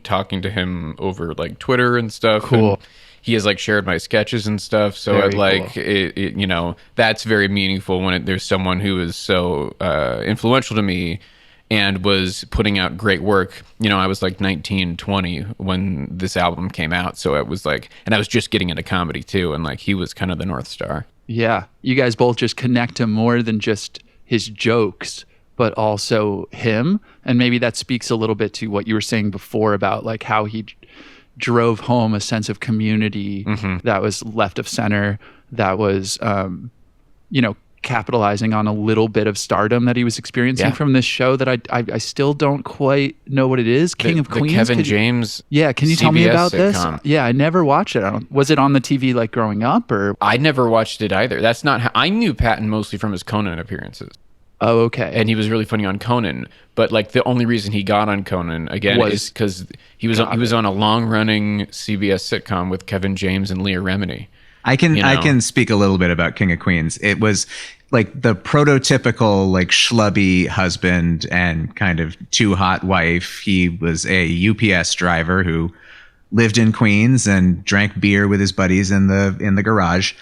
talking to him over like Twitter and stuff. Cool. And he has like shared my sketches and stuff, so Very I'd like cool. it, you know, that's very meaningful when there's someone who is so influential to me and was putting out great work. You know, I was like 19, 20 when this album came out. So it was like, and I was just getting into comedy too. And like, he was kind of the North Star. Yeah. You guys both just connect to more than just his jokes, but also him. And maybe that speaks a little bit to what you were saying before about like how he drove home a sense of community that was left of center, that was, you know, capitalizing on a little bit of stardom that he was experiencing from this show that I still don't quite know what it is. King of Queens. The Kevin James. Yeah, can you tell me about sitcom. this? Yeah, I never watched it. Was it on the TV like growing up, or? I never watched it either. That's not how I knew Patton mostly from his Conan appearances. Oh, okay. And he was really funny on Conan, but like the only reason he got on Conan again is because he was on a long running CBS sitcom with Kevin James and Leah Remini. I can speak a little bit about King of Queens. It was like the prototypical like schlubby husband and kind of too hot wife. He was a UPS driver who lived in Queens and drank beer with his buddies in the garage.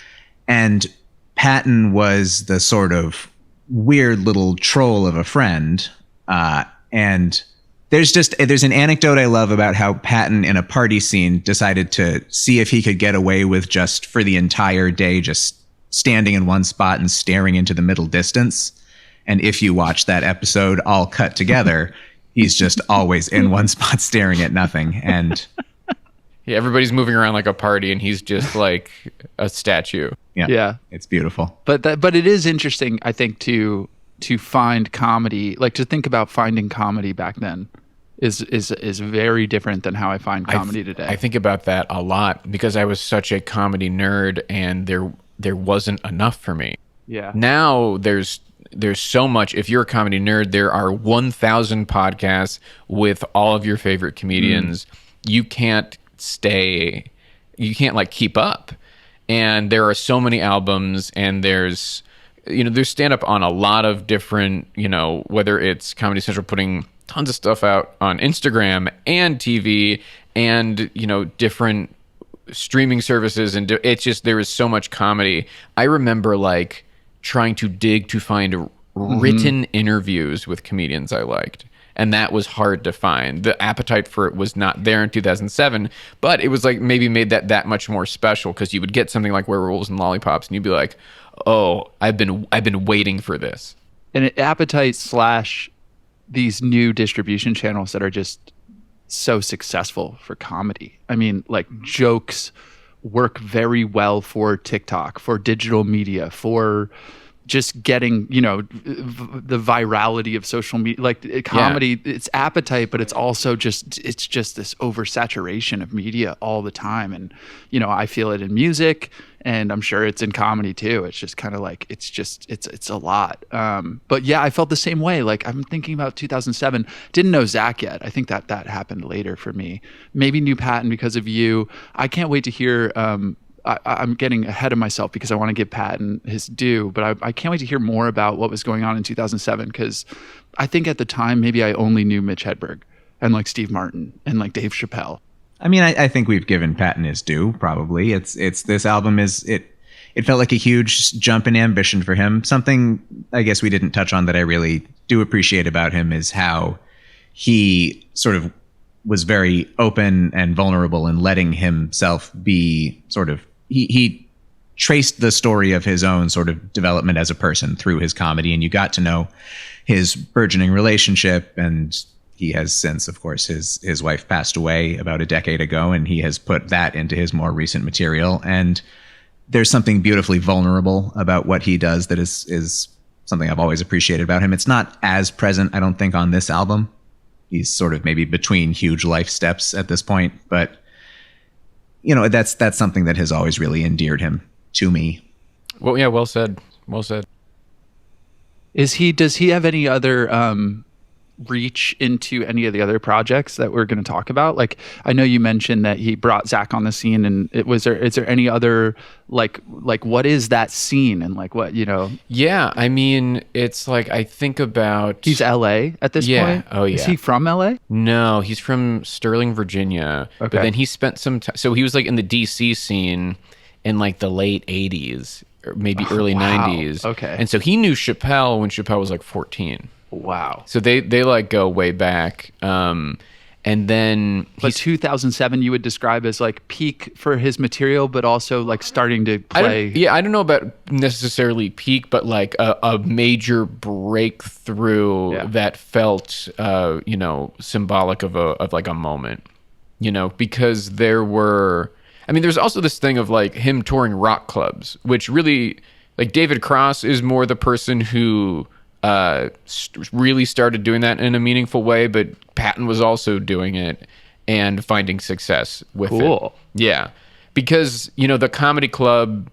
And Patton was the sort of weird little troll of a friend. And there's an anecdote I love about how Patton in a party scene decided to see if he could get away with just for the entire day just standing in one spot and staring into the middle distance. And if you watch that episode all cut together, he's just always in one spot staring at nothing. And yeah, everybody's moving around like a party and he's just like a statue. Yeah. It's beautiful. But it is interesting, I think, to find comedy, like to think about finding comedy back then is very different than how I find comedy today. I think about that a lot because I was such a comedy nerd and there wasn't enough for me. Yeah. Now there's so much. If you're a comedy nerd, there are 1,000 podcasts with all of your favorite comedians. You can't like keep up. And there are so many albums, and there's stand-up on a lot of different, whether it's Comedy Central putting tons of stuff out on Instagram and TV and, different streaming services. And it's just, there is so much comedy. I remember like trying to dig to find written interviews with comedians I liked. And that was hard to find. The appetite for it was not there in 2007, but it was like maybe made that much more special because you would get something like Werewolves and Lollipops, and you'd be like, "Oh, I've been waiting for this." And appetite / these new distribution channels that are just so successful for comedy. I mean, like jokes work very well for TikTok, for digital media, for just getting, the virality of social media, like comedy, it's appetite, but it's also just this oversaturation of media all the time. And, I feel it in music, and I'm sure it's in comedy too. It's just kind of like, it's a lot. But yeah, I felt the same way. Like I'm thinking about 2007, didn't know Zach yet. I think that happened later for me. Maybe knew Patton because of you. I can't wait to hear, I'm getting ahead of myself because I want to give Patton his due, but I can't wait to hear more about what was going on in 2007, because I think at the time maybe I only knew Mitch Hedberg and like Steve Martin and like Dave Chappelle. I mean, I think we've given Patton his due. Probably, it's this album it felt like a huge jump in ambition for him. Something I guess we didn't touch on that I really do appreciate about him is how he sort of was very open and vulnerable in letting himself be sort of, he traced the story of his own sort of development as a person through his comedy, and you got to know his burgeoning relationship. And he has since, of course, his wife passed away about a decade ago, and he has put that into his more recent material. And there's something beautifully vulnerable about what he does that is something I've always appreciated about him. It's not as present, I don't think, on this album. He's sort of maybe between huge life steps at this point, but you know, that's something that has always really endeared him to me. Well, yeah, well said. Well said. Does he have any other reach into any of the other projects that we're going to talk about? Like, I know you mentioned that he brought Zach on the scene, and is there any other like what is that scene, and like what, you know? Yeah, I mean, it's like, I think about, he's LA at this point. Oh yeah. Is he from LA? No, he's from Sterling, Virginia. Okay. But then he spent some time, so he was like in the DC scene in like the late 80s or maybe early 90s. Okay. And so he knew Chappelle when Chappelle was like 14. Wow. So they like go way back. And then But 2007 you would describe as like peak for his material, but also like starting to play. I don't know about necessarily peak, but like a major breakthrough that felt, you know, symbolic of like a moment, you know, because there's also this thing of like him touring rock clubs, which really, like, David Cross is more the person who really started doing that in a meaningful way, but Patton was also doing it and finding success with it. Yeah, because, you know, the comedy club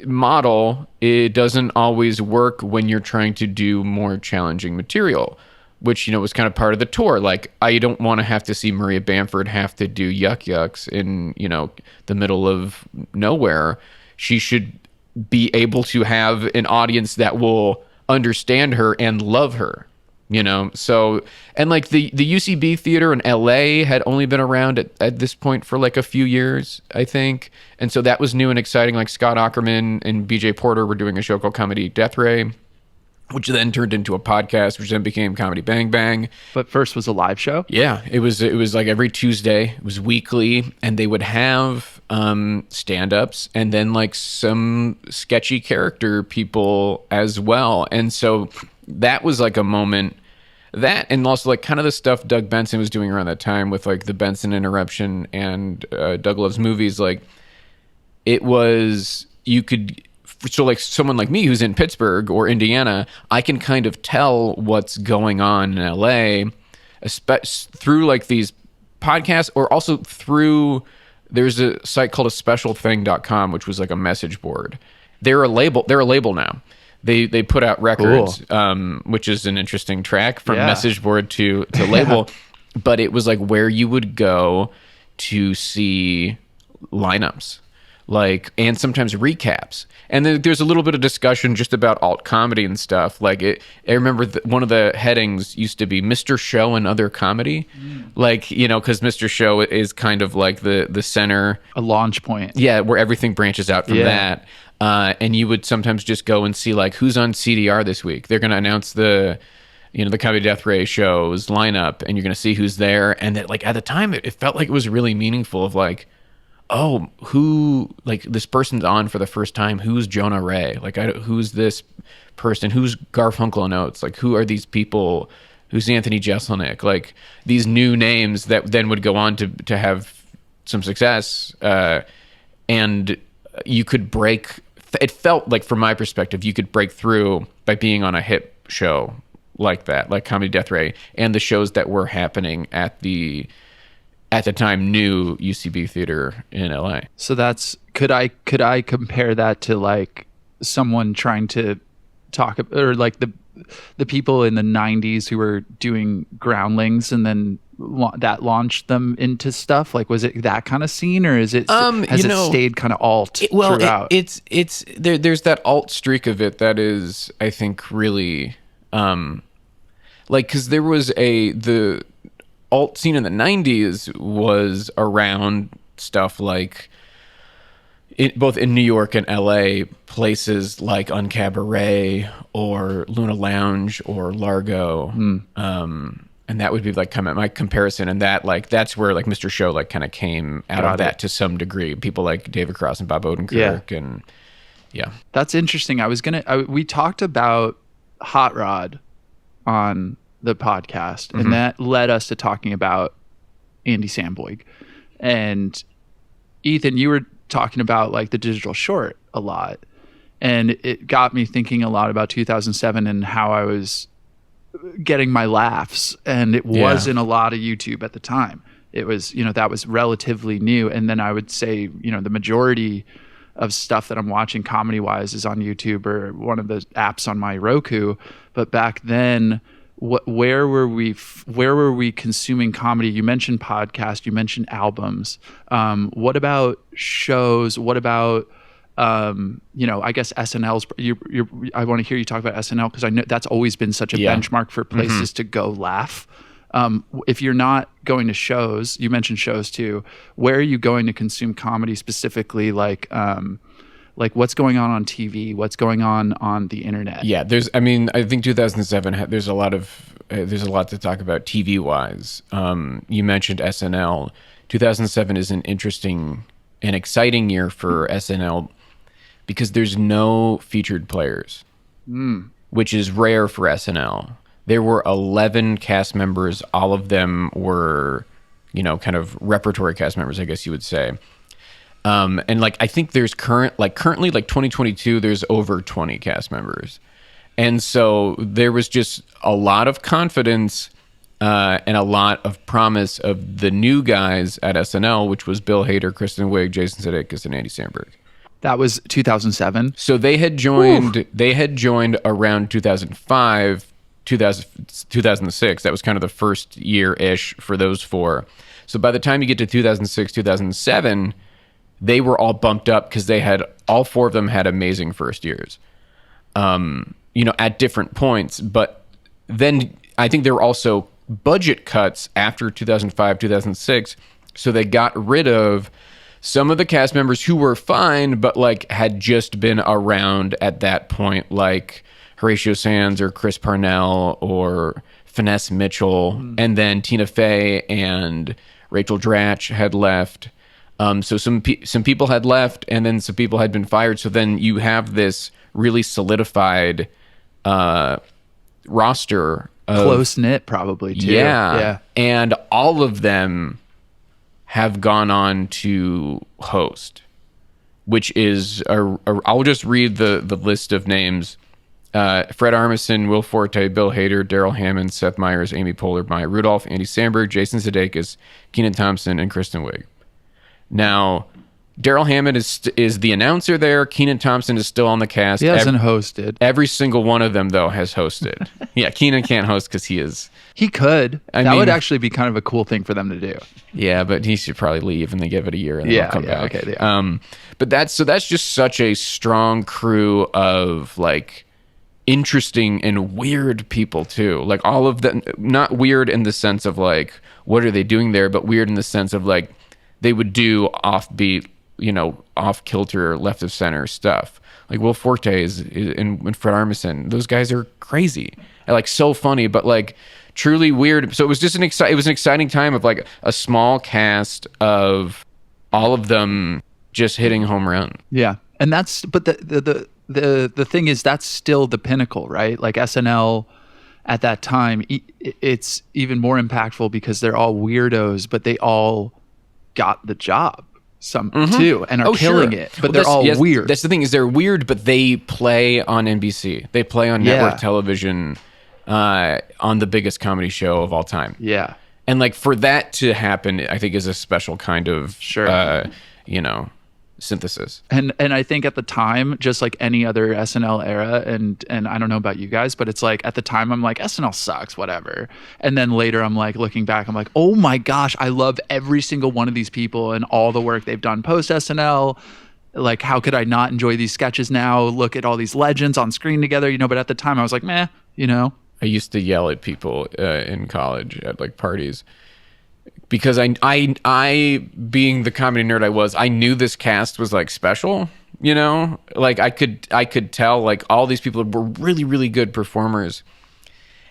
model, it doesn't always work when you're trying to do more challenging material, which, you know, was kind of part of the tour. Like, I don't want to have to see Maria Bamford have to do Yuck Yucks in, you know, the middle of nowhere. She should be able to have an audience that will understand her and love her, you know? So, and like the UCB theater in LA had only been around at this point for like a few years, I think. And so that was new and exciting. Like Scott Aukerman and BJ Porter were doing a show called Comedy Death Ray, which then turned into a podcast, which then became Comedy Bang Bang. But first was a live show? Yeah, it was like every Tuesday. It was weekly, and they would have stand-ups and then like some sketchy character people as well. And so that was like a moment, that, and also like kind of the stuff Doug Benson was doing around that time with like the Benson Interruption and Doug Loves Movies. Like, it was, you could... So like someone like me who's in Pittsburgh or Indiana, I can kind of tell what's going on in LA, through like these podcasts, or also through, there's a site called aspecialthing.com, which was like a message board. They're a label now. They put out records, cool. Which is an interesting track from message board to label. But it was like where you would go to see lineups, like, and sometimes recaps. And then there's a little bit of discussion just about alt comedy and stuff. Like, I remember one of the headings used to be Mr. Show and Other Comedy. Like, you know, because Mr. Show is kind of like the center, a launch point. Yeah, where everything branches out from that. And you would sometimes just go and see like who's on CDR this week. They're going to announce the Comedy Death Ray show's lineup, and you're going to see who's there. And that, like, at the time, it felt like it was really meaningful of like, oh, who, like, this person's on for the first time. Who's Jonah Ray? Like, who's this person? Who's Garfunkel and Oates? Like, who are these people? Who's Anthony Jeselnik? Like, these new names that then would go on to have some success. And you could break, it felt like, from my perspective, you could break through by being on a hit show like that, like Comedy Death Ray, and the shows that were happening at the time new UCB theater in LA. So that's, could I compare that to like someone trying to talk, or like the people in the 90s who were doing Groundlings and then that launched them into stuff? Like, was it that kind of scene, or has it stayed kind of alt throughout? It's there's that alt streak of it that is, I think, really like, because there was the alt scene in the 90s was around stuff like both in New York and LA, places like Uncabaret or Luna Lounge or Largo. And that would be like kind of my comparison. And that, like, that's where like Mr. Show like kind of came out of that to some degree. People like David Cross and Bob Odenkirk and That's interesting. We talked about Hot Rod on the podcast, and that led us to talking about Andy Samboig. And Ethan, you were talking about like the digital short a lot, and it got me thinking a lot about 2007 and how I was getting my laughs, and it wasn't a lot of YouTube at the time. It was, that was relatively new. And then I would say, the majority of stuff that I'm watching comedy wise is on YouTube or one of the apps on my Roku. But back then, where were we consuming comedy? You mentioned podcasts, you mentioned albums. What about shows? What about I guess SNL's. I want to hear you talk about SNL, because I know that's always been such a benchmark for places to go laugh. If you're not going to shows, you mentioned shows too. Where are you going to consume comedy specifically? Like what's going on TV? What's going on the internet? Yeah, I think 2007. There's a lot to talk about TV wise. You mentioned SNL. 2007 is an interesting and exciting year for SNL because there's no featured players, which is rare for SNL. There were 11 cast members. All of them were, kind of repertory cast members, I guess you would say. And like, I think there's currently 2022, there's over 20 cast members. And so there was just a lot of confidence and a lot of promise of the new guys at SNL, which was Bill Hader, Kristen Wiig, Jason Sudeikis, and Andy Samberg. That was 2007. So they had joined. They had joined around 2005, 2006. That was kind of the first year-ish for those four. So by the time you get to 2006, 2007, they were all bumped up because all four of them had amazing first years, at different points. But then I think there were also budget cuts after 2005, 2006. So they got rid of some of the cast members who were fine, but like had just been around at that point, like Horatio Sands or Chris Parnell or Finesse Mitchell. And then Tina Fey and Rachel Dratch had left. So some people had left, and then some people had been fired. So then you have this really solidified roster. Close knit, probably too. Yeah. And all of them have gone on to host, which is I'll just read the list of names. Fred Armisen, Will Forte, Bill Hader, Daryl Hammond, Seth Meyers, Amy Poehler, Maya Rudolph, Andy Samberg, Jason Sudeikis, Kenan Thompson, and Kristen Wiig. Now, Daryl Hammond is the announcer there. Kenan Thompson is still on the cast. He hasn't hosted. Every single one of them, though, has hosted. Yeah, Kenan can't host because he is. He could. That would actually be kind of a cool thing for them to do. Yeah, but he should probably leave and they give it a year and then he'll come back. Okay, yeah. But that's just such a strong crew of like interesting and weird people too. Like all of them, not weird in the sense of like what are they doing there, but weird in the sense of like they would do offbeat, off kilter, left of center stuff. Like Will Forte and Fred Armisen. Those guys are crazy. And like so funny, but like truly weird. So it was just an exciting time of like a small cast of all of them just hitting home run. Yeah. And but the thing is, that's still the pinnacle, right? Like SNL at that time, it's even more impactful because they're all weirdos, but they all got the job too and are killing it. But they're all weird. That's the thing, is they're weird, but they play on NBC. They play on network television on the biggest comedy show of all time. Yeah. And like for that to happen, I think is a special kind of synthesis. And I think at the time, just like any other SNL era, and I don't know about you guys, but it's like at the time I'm like, SNL sucks, whatever. And then later I'm like looking back, I'm like, oh my gosh, I love every single one of these people and all the work they've done post SNL. Like, how could I not enjoy these sketches now? Look at all these legends on screen together, you know. But at the time I was like, meh, you know. I used to yell at people in college at like parties because I being the comedy nerd I was, I knew this cast was like special, you know, like I could tell like all these people were really, really good performers.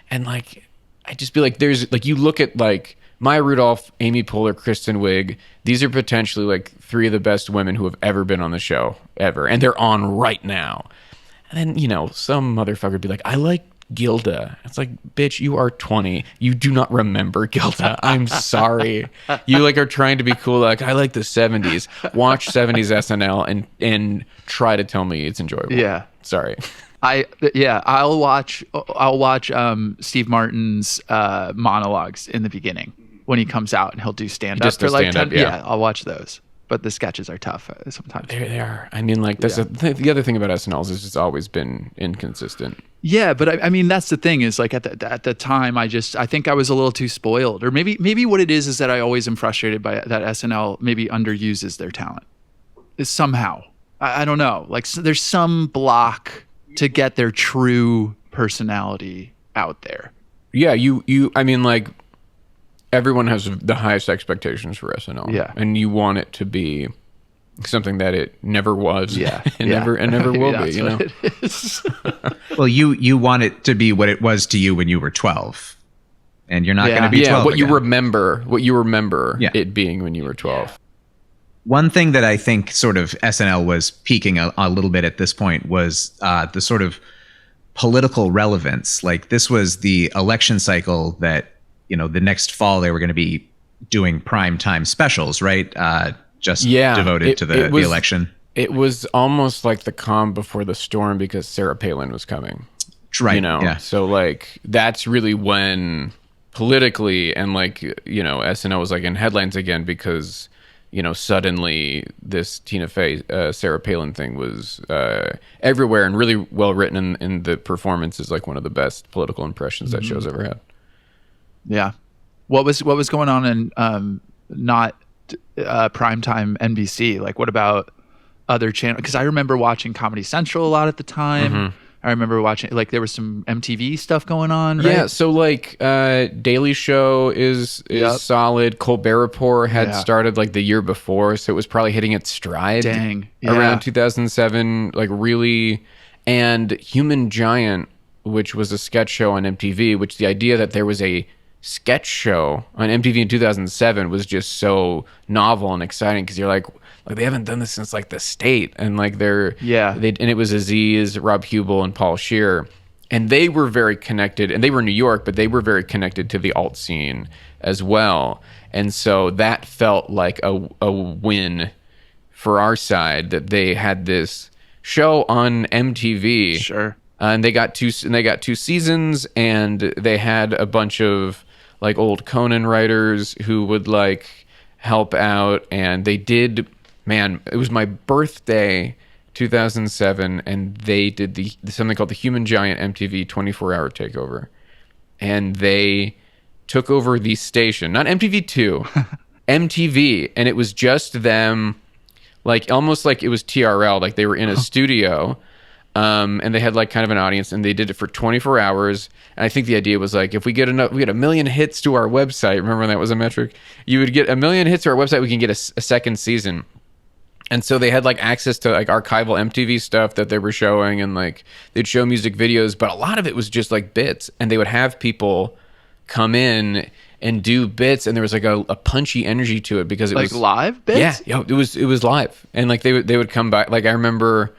And like, I'd just be like, there's like, you look at like Maya Rudolph, Amy Poehler, Kristen Wiig, these are potentially like three of the best women who have ever been on the show ever. And they're on right now. And then, you know, some motherfucker would be like, I like Gilda. It's like, bitch, you are 20. You do not remember Gilda. I'm sorry. You like are trying to be cool. Like, I like the 70s. Watch 70s SNL and try to tell me it's enjoyable. Yeah. Sorry. I'll watch Steve Martin's monologues in the beginning when he comes out and he'll do stand up for like 10. Yeah, I'll watch those. But the sketches are tough sometimes. They are. I mean, like, that's the other thing about SNL is it's always been inconsistent. Yeah, but I mean, that's the thing is like at the time, I think I was a little too spoiled, or maybe what it is that I always am frustrated by that SNL maybe underuses their talent. Is somehow I don't know, like there's some block to get their true personality out there. Yeah, I mean, like, everyone has the highest expectations for SNL. Yeah. And you want it to be something that it never was. Yeah. and never will be, you know? It is. Well, you want it to be what it was to you when you were 12. And you're not going to be 12 what again. you remember it being when you were 12. One thing that I think sort of SNL was peaking a little bit at this point was the sort of political relevance. Like, this was the election cycle that, you know, the next fall they were going to be doing primetime specials, right? Devoted to the election. It was almost like the calm before the storm because Sarah Palin was coming. Right. You know? Yeah. So, like, that's really when politically and, like, you know, SNL was, like, in headlines again because, you know, suddenly this Tina Fey, Sarah Palin thing was everywhere and really well written, and the performance is, like, one of the best political impressions that show's ever had. Yeah. What was going on in not primetime NBC? Like, what about other channels? Because I remember watching Comedy Central a lot at the time. Mm-hmm. I remember watching, like, there was some MTV stuff going on, right? Yeah, so, like, Daily Show is solid. Colbert Report had started, like, the year before, so it was probably hitting its stride around 2007, like, really. And Human Giant, which was a sketch show on MTV, which the idea that there was a sketch show on MTV in 2007 was just so novel and exciting because you're like they haven't done this since like The State, and like and it was Aziz, Rob Hubel, and Paul Scheer, and they were very connected, and they were in New York, but they were very connected to the alt scene as well, and so that felt like a win for our side that they had this show on MTV. Sure. And they got two seasons, and they had a bunch of like old Conan writers who would like help out, and they did. Man, it was my birthday, 2007, and they did something called the Human Giant MTV 24-hour takeover, and they took over the station, not MTV2, MTV, and it was just them, like almost like it was TRL, like they were in a studio. And they had like kind of an audience, and they did it for 24 hours. And I think the idea was like, if we get 1 million hits to our website, remember when that was a metric? You would get 1 million hits to our website, we can get a second season. And so they had like access to like archival MTV stuff that they were showing, and like they'd show music videos, but a lot of it was just like bits, and they would have people come in and do bits, and there was like a punchy energy to it because it was live bits. Yeah, it was live, and like they would come by. Like I remember.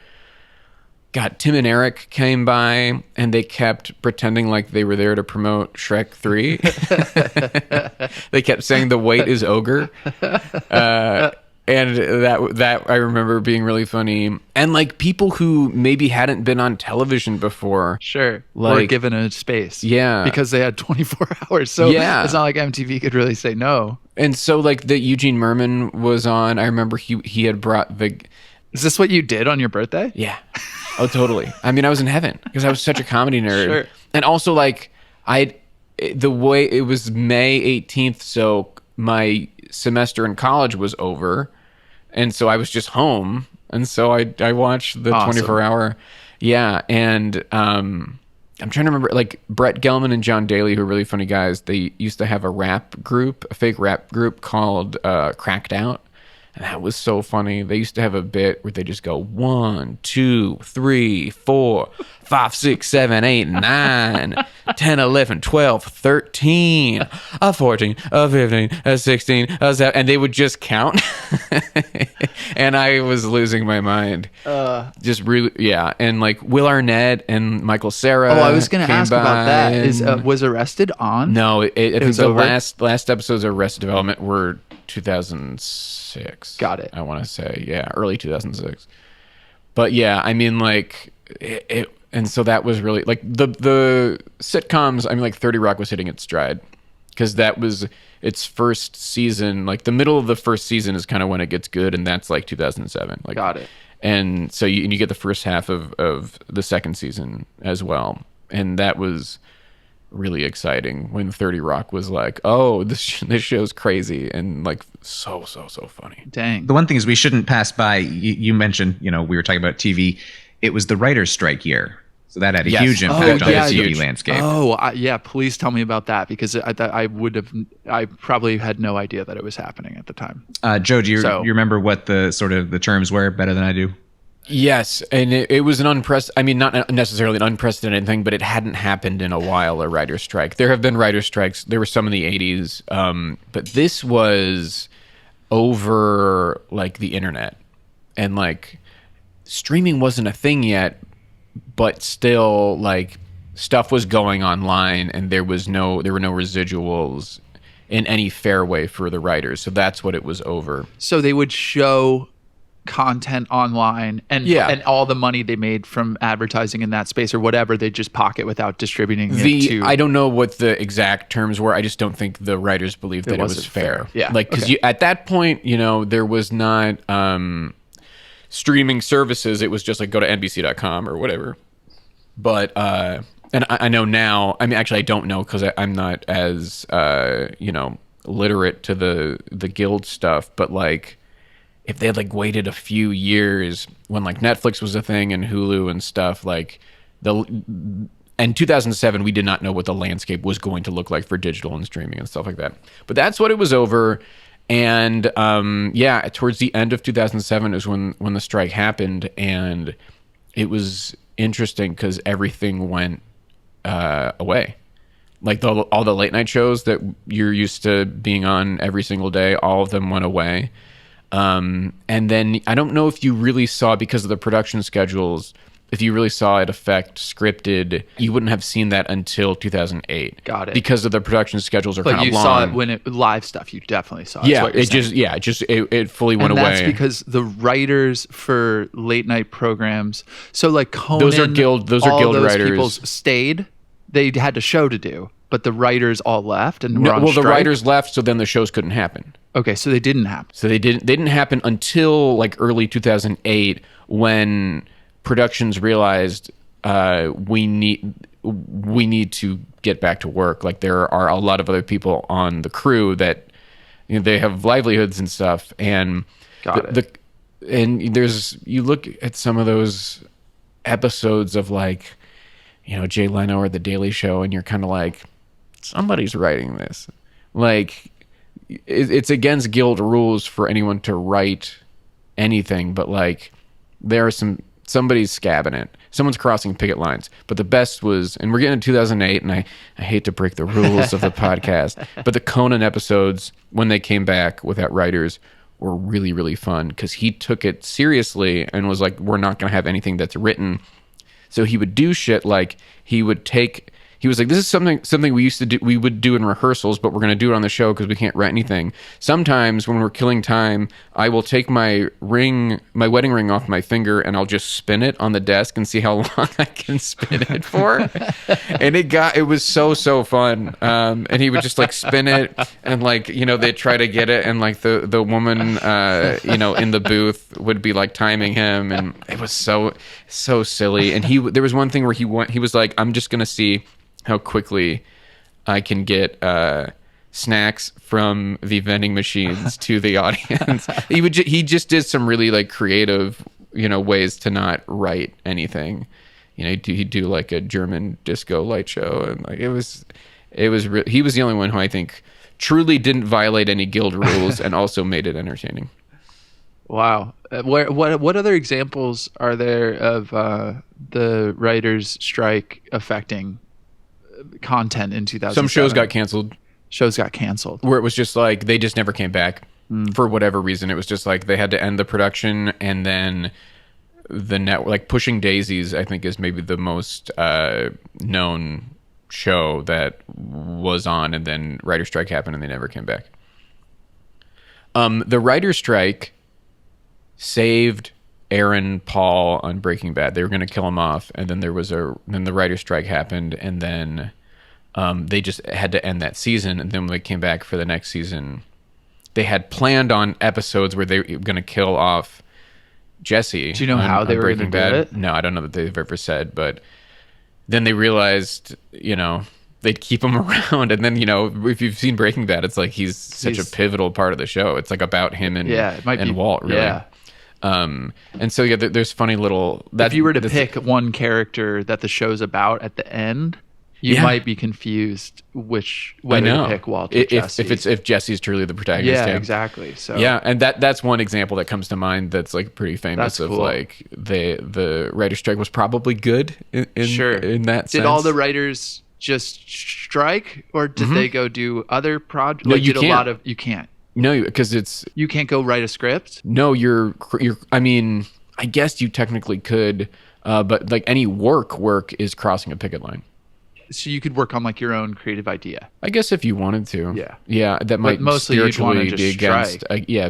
God, Tim and Eric came by, and they kept pretending like they were there to promote Shrek 3. They kept saying the wait is ogre. And that I remember being really funny. And like people who maybe hadn't been on television before. Sure. Like, were given a space. Yeah. Because they had 24 hours. So it's not like MTV could really say no. And so like the Eugene Merman was on. I remember he had brought the. Is this what you did on your birthday? Yeah. Oh, totally. I mean, I was in heaven because I was such a comedy nerd. Sure. And also like the way it was May 18th, so my semester in college was over, and so I was just home, and so I watched the 24-hour. Yeah, and I'm trying to remember, like Brett Gelman and John Daly, who are really funny guys. They used to have a fake rap group called Cracked Out. And that was so funny. They used to have a bit where they just go 1, 2, 3, 4, 5, 6, 7, 8, 9, 10, 11, 12, 13, 14, 15, 16, 17, and they would just count. And I was losing my mind. Just really, yeah. And like Will Arnett and Michael Cera. Oh, I was going to ask about that. Was Arrested on? No, I think the last episodes of Arrested Development were 2006. Got it. I want to say, yeah, early 2006. But yeah, I mean, like it, and so that was really like the sitcoms. I mean, like 30 Rock was hitting its stride because that was its first season. Like the middle of the first season is kind of when it gets good, and that's like 2007. Like, got it. And so you get the first half of the second season as well, and that was really exciting when 30 Rock was like, oh, this show's crazy and like so funny. Dang. The one thing is we shouldn't pass by, you mentioned, we were talking about TV. It was the writer's strike year. So that had a huge impact on the TV landscape. Oh, yeah. Please tell me about that, because I probably had no idea that it was happening at the time. Joe, do you remember what the sort of the terms were better than I do? Yes, and it was an not necessarily an unprecedented thing, but it hadn't happened in a while, a writer's strike. There have been writer's strikes. There were some in the 80s, but this was over, like, the internet. And, like, streaming wasn't a thing yet, but still, like, stuff was going online, and there were no residuals in any fair way for the writers. So that's what it was over. So they would show content online, and all the money they made from advertising in that space or whatever, they just pocket without distributing it to... I don't know what the exact terms were. I just don't think the writers believed that it was fair. Yeah. Like, because at that point, there was not streaming services. It was just like go to NBC.com or whatever. But, and I know now, I mean, actually I don't know because I'm not as, literate to the guild stuff, but like, if they had like waited a few years when like Netflix was a thing and Hulu and stuff, like in 2007, we did not know what the landscape was going to look like for digital and streaming and stuff like that. But that's what it was over. And towards the end of 2007 is when the strike happened, and it was interesting because everything went away. Like all the late night shows that you're used to being on every single day, all of them went away. And then I don't know if you really saw, because of the production schedules, if you really saw it affect scripted, you wouldn't have seen that until 2008. Got it. Because of the production schedules are kind of long. But you saw it when live stuff, you definitely saw it. Yeah, it fully went away. And that's because the writers for late night programs, so like Conan, those are guild writers. People stayed. They had a show to do, but the writers all left and were on strike. The writers left, so then the shows couldn't happen. Okay, so they didn't happen. So they didn't happen until like early 2008, when productions realized we need to get back to work. Like, there are a lot of other people on the crew that they have livelihoods and stuff, and you look at some of those episodes of like, Jay Leno or The Daily Show, and you're kind of like, somebody's writing this. Like, it's against guild rules for anyone to write anything, but like, there are somebody's scabbing it. Someone's crossing picket lines. But the best was, and we're getting to 2008, and I hate to break the rules of the podcast, but the Conan episodes, when they came back without writers, were really, really fun, because he took it seriously and was like, we're not going to have anything that's written. So he would do shit like he would he was like, this is something we would do in rehearsals, but we're going to do it on the show because we can't write anything. Sometimes when we're killing time, I will take my wedding ring off my finger, and I'll just spin it on the desk and see how long I can spin it for. And it was so fun. And he would just like spin it, and like, they'd try to get it, and like the woman, in the booth would be like timing him, and it was so silly. And there was one thing where he was like, I'm just going to see how quickly I can get snacks from the vending machines to the audience. He just did some really like creative, ways to not write anything. He'd do like a German disco light show, and like he was the only one who I think truly didn't violate any guild rules and also made it entertaining. Wow. What other examples are there of the writers' strike affecting content in 2007? Some shows got canceled. Where it was just like they just never came back for whatever reason. It was just like they had to end the production, and then the network, like Pushing Daisies, I think is maybe the most known show that was on, and then writer's strike happened and they never came back. The writer's strike saved Aaron Paul on Breaking Bad. They were going to kill him off, and then then the writer's strike happened, and then they just had to end that season. And then when they came back for the next season, they had planned on episodes where they were going to kill off Jesse. Do you know how they were going to do it? No, I don't know that they've ever said, but then they realized, they'd keep him around. And then, if you've seen Breaking Bad, it's like he's such a pivotal part of the show. It's like about him and Walt, really. Yeah. And so, there's funny little... If you were to pick one character that the show's about at the end, you might be confused whether to pick Walt or Jesse. If Jesse's truly the protagonist. Yeah, exactly. So and that's one example that comes to mind that's like pretty famous. That's cool. Like the writer's strike was probably good in that sense. Did all the writers just strike, or did they go do other projects? No, you can't. You can't. No, because you can't go write a script. No, you're. I mean, I guess you technically could, but like any work is crossing a picket line. So you could work on like your own creative idea. I guess if you wanted to. Yeah. Yeah, that might mostly spiritually be against.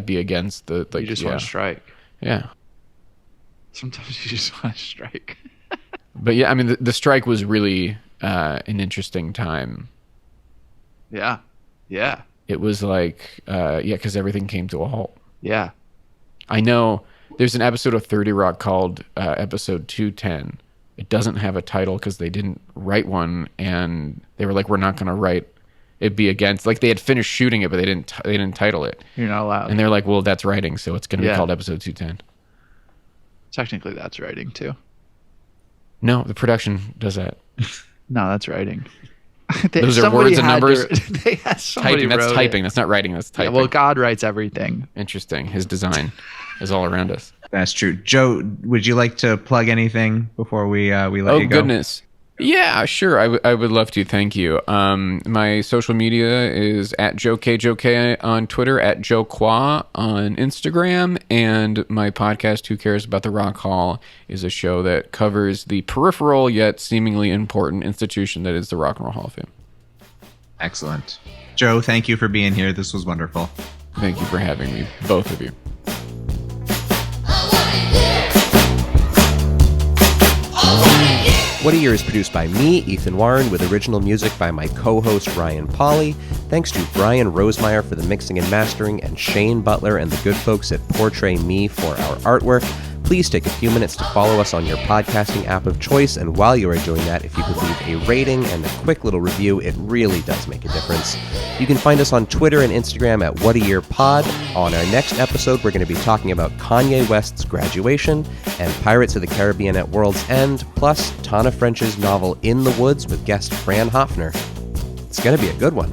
Be against the. Like, you just want to strike. Yeah. Sometimes you just want to strike. But yeah, I mean, the strike was really an interesting time. Yeah. Yeah. It was like, because everything came to a halt. Yeah. I know there's an episode of 30 Rock called episode 210. It doesn't have a title because they didn't write one, and they were like, we're not going to write it be against, like they had finished shooting it, but they didn't title it. You're not allowed. And they're like, well, that's writing, so it's going to be called episode 210. Technically that's writing too. No, the production does that. No, that's writing. Those are words and numbers. Typing. That's typing. That's not writing. That's typing. Yeah, well, God writes everything. Interesting. His design is all around us. That's true. Joe, would you like to plug anything before we let you go? Oh, goodness. Yeah, sure. I would love to. Thank you. My social media is at JoeK on Twitter, at Joe Kwa on Instagram, and my podcast, Who Cares About the Rock Hall, is a show that covers the peripheral yet seemingly important institution that is the Rock and Roll Hall of Fame. Excellent. Joe, thank you for being here. This was wonderful. Thank you for having me, both of you. What a Year is produced by me, Ethan Warren, with original music by my co-host Ryan Pollie. Thanks to Brian Rosemeyer for the mixing and mastering, and Shane Butler and the good folks at Portray Me for our artwork. Please take a few minutes to follow us on your podcasting app of choice, and while you are doing that, if you could leave a rating and a quick little review, it really does make a difference. You can find us on Twitter and Instagram at What a Year Pod. On our next episode, we're going to be talking about Kanye West's Graduation and Pirates of the Caribbean at World's End, plus Tana French's novel In the Woods with guest Fran Hoffner. It's going to be a good one.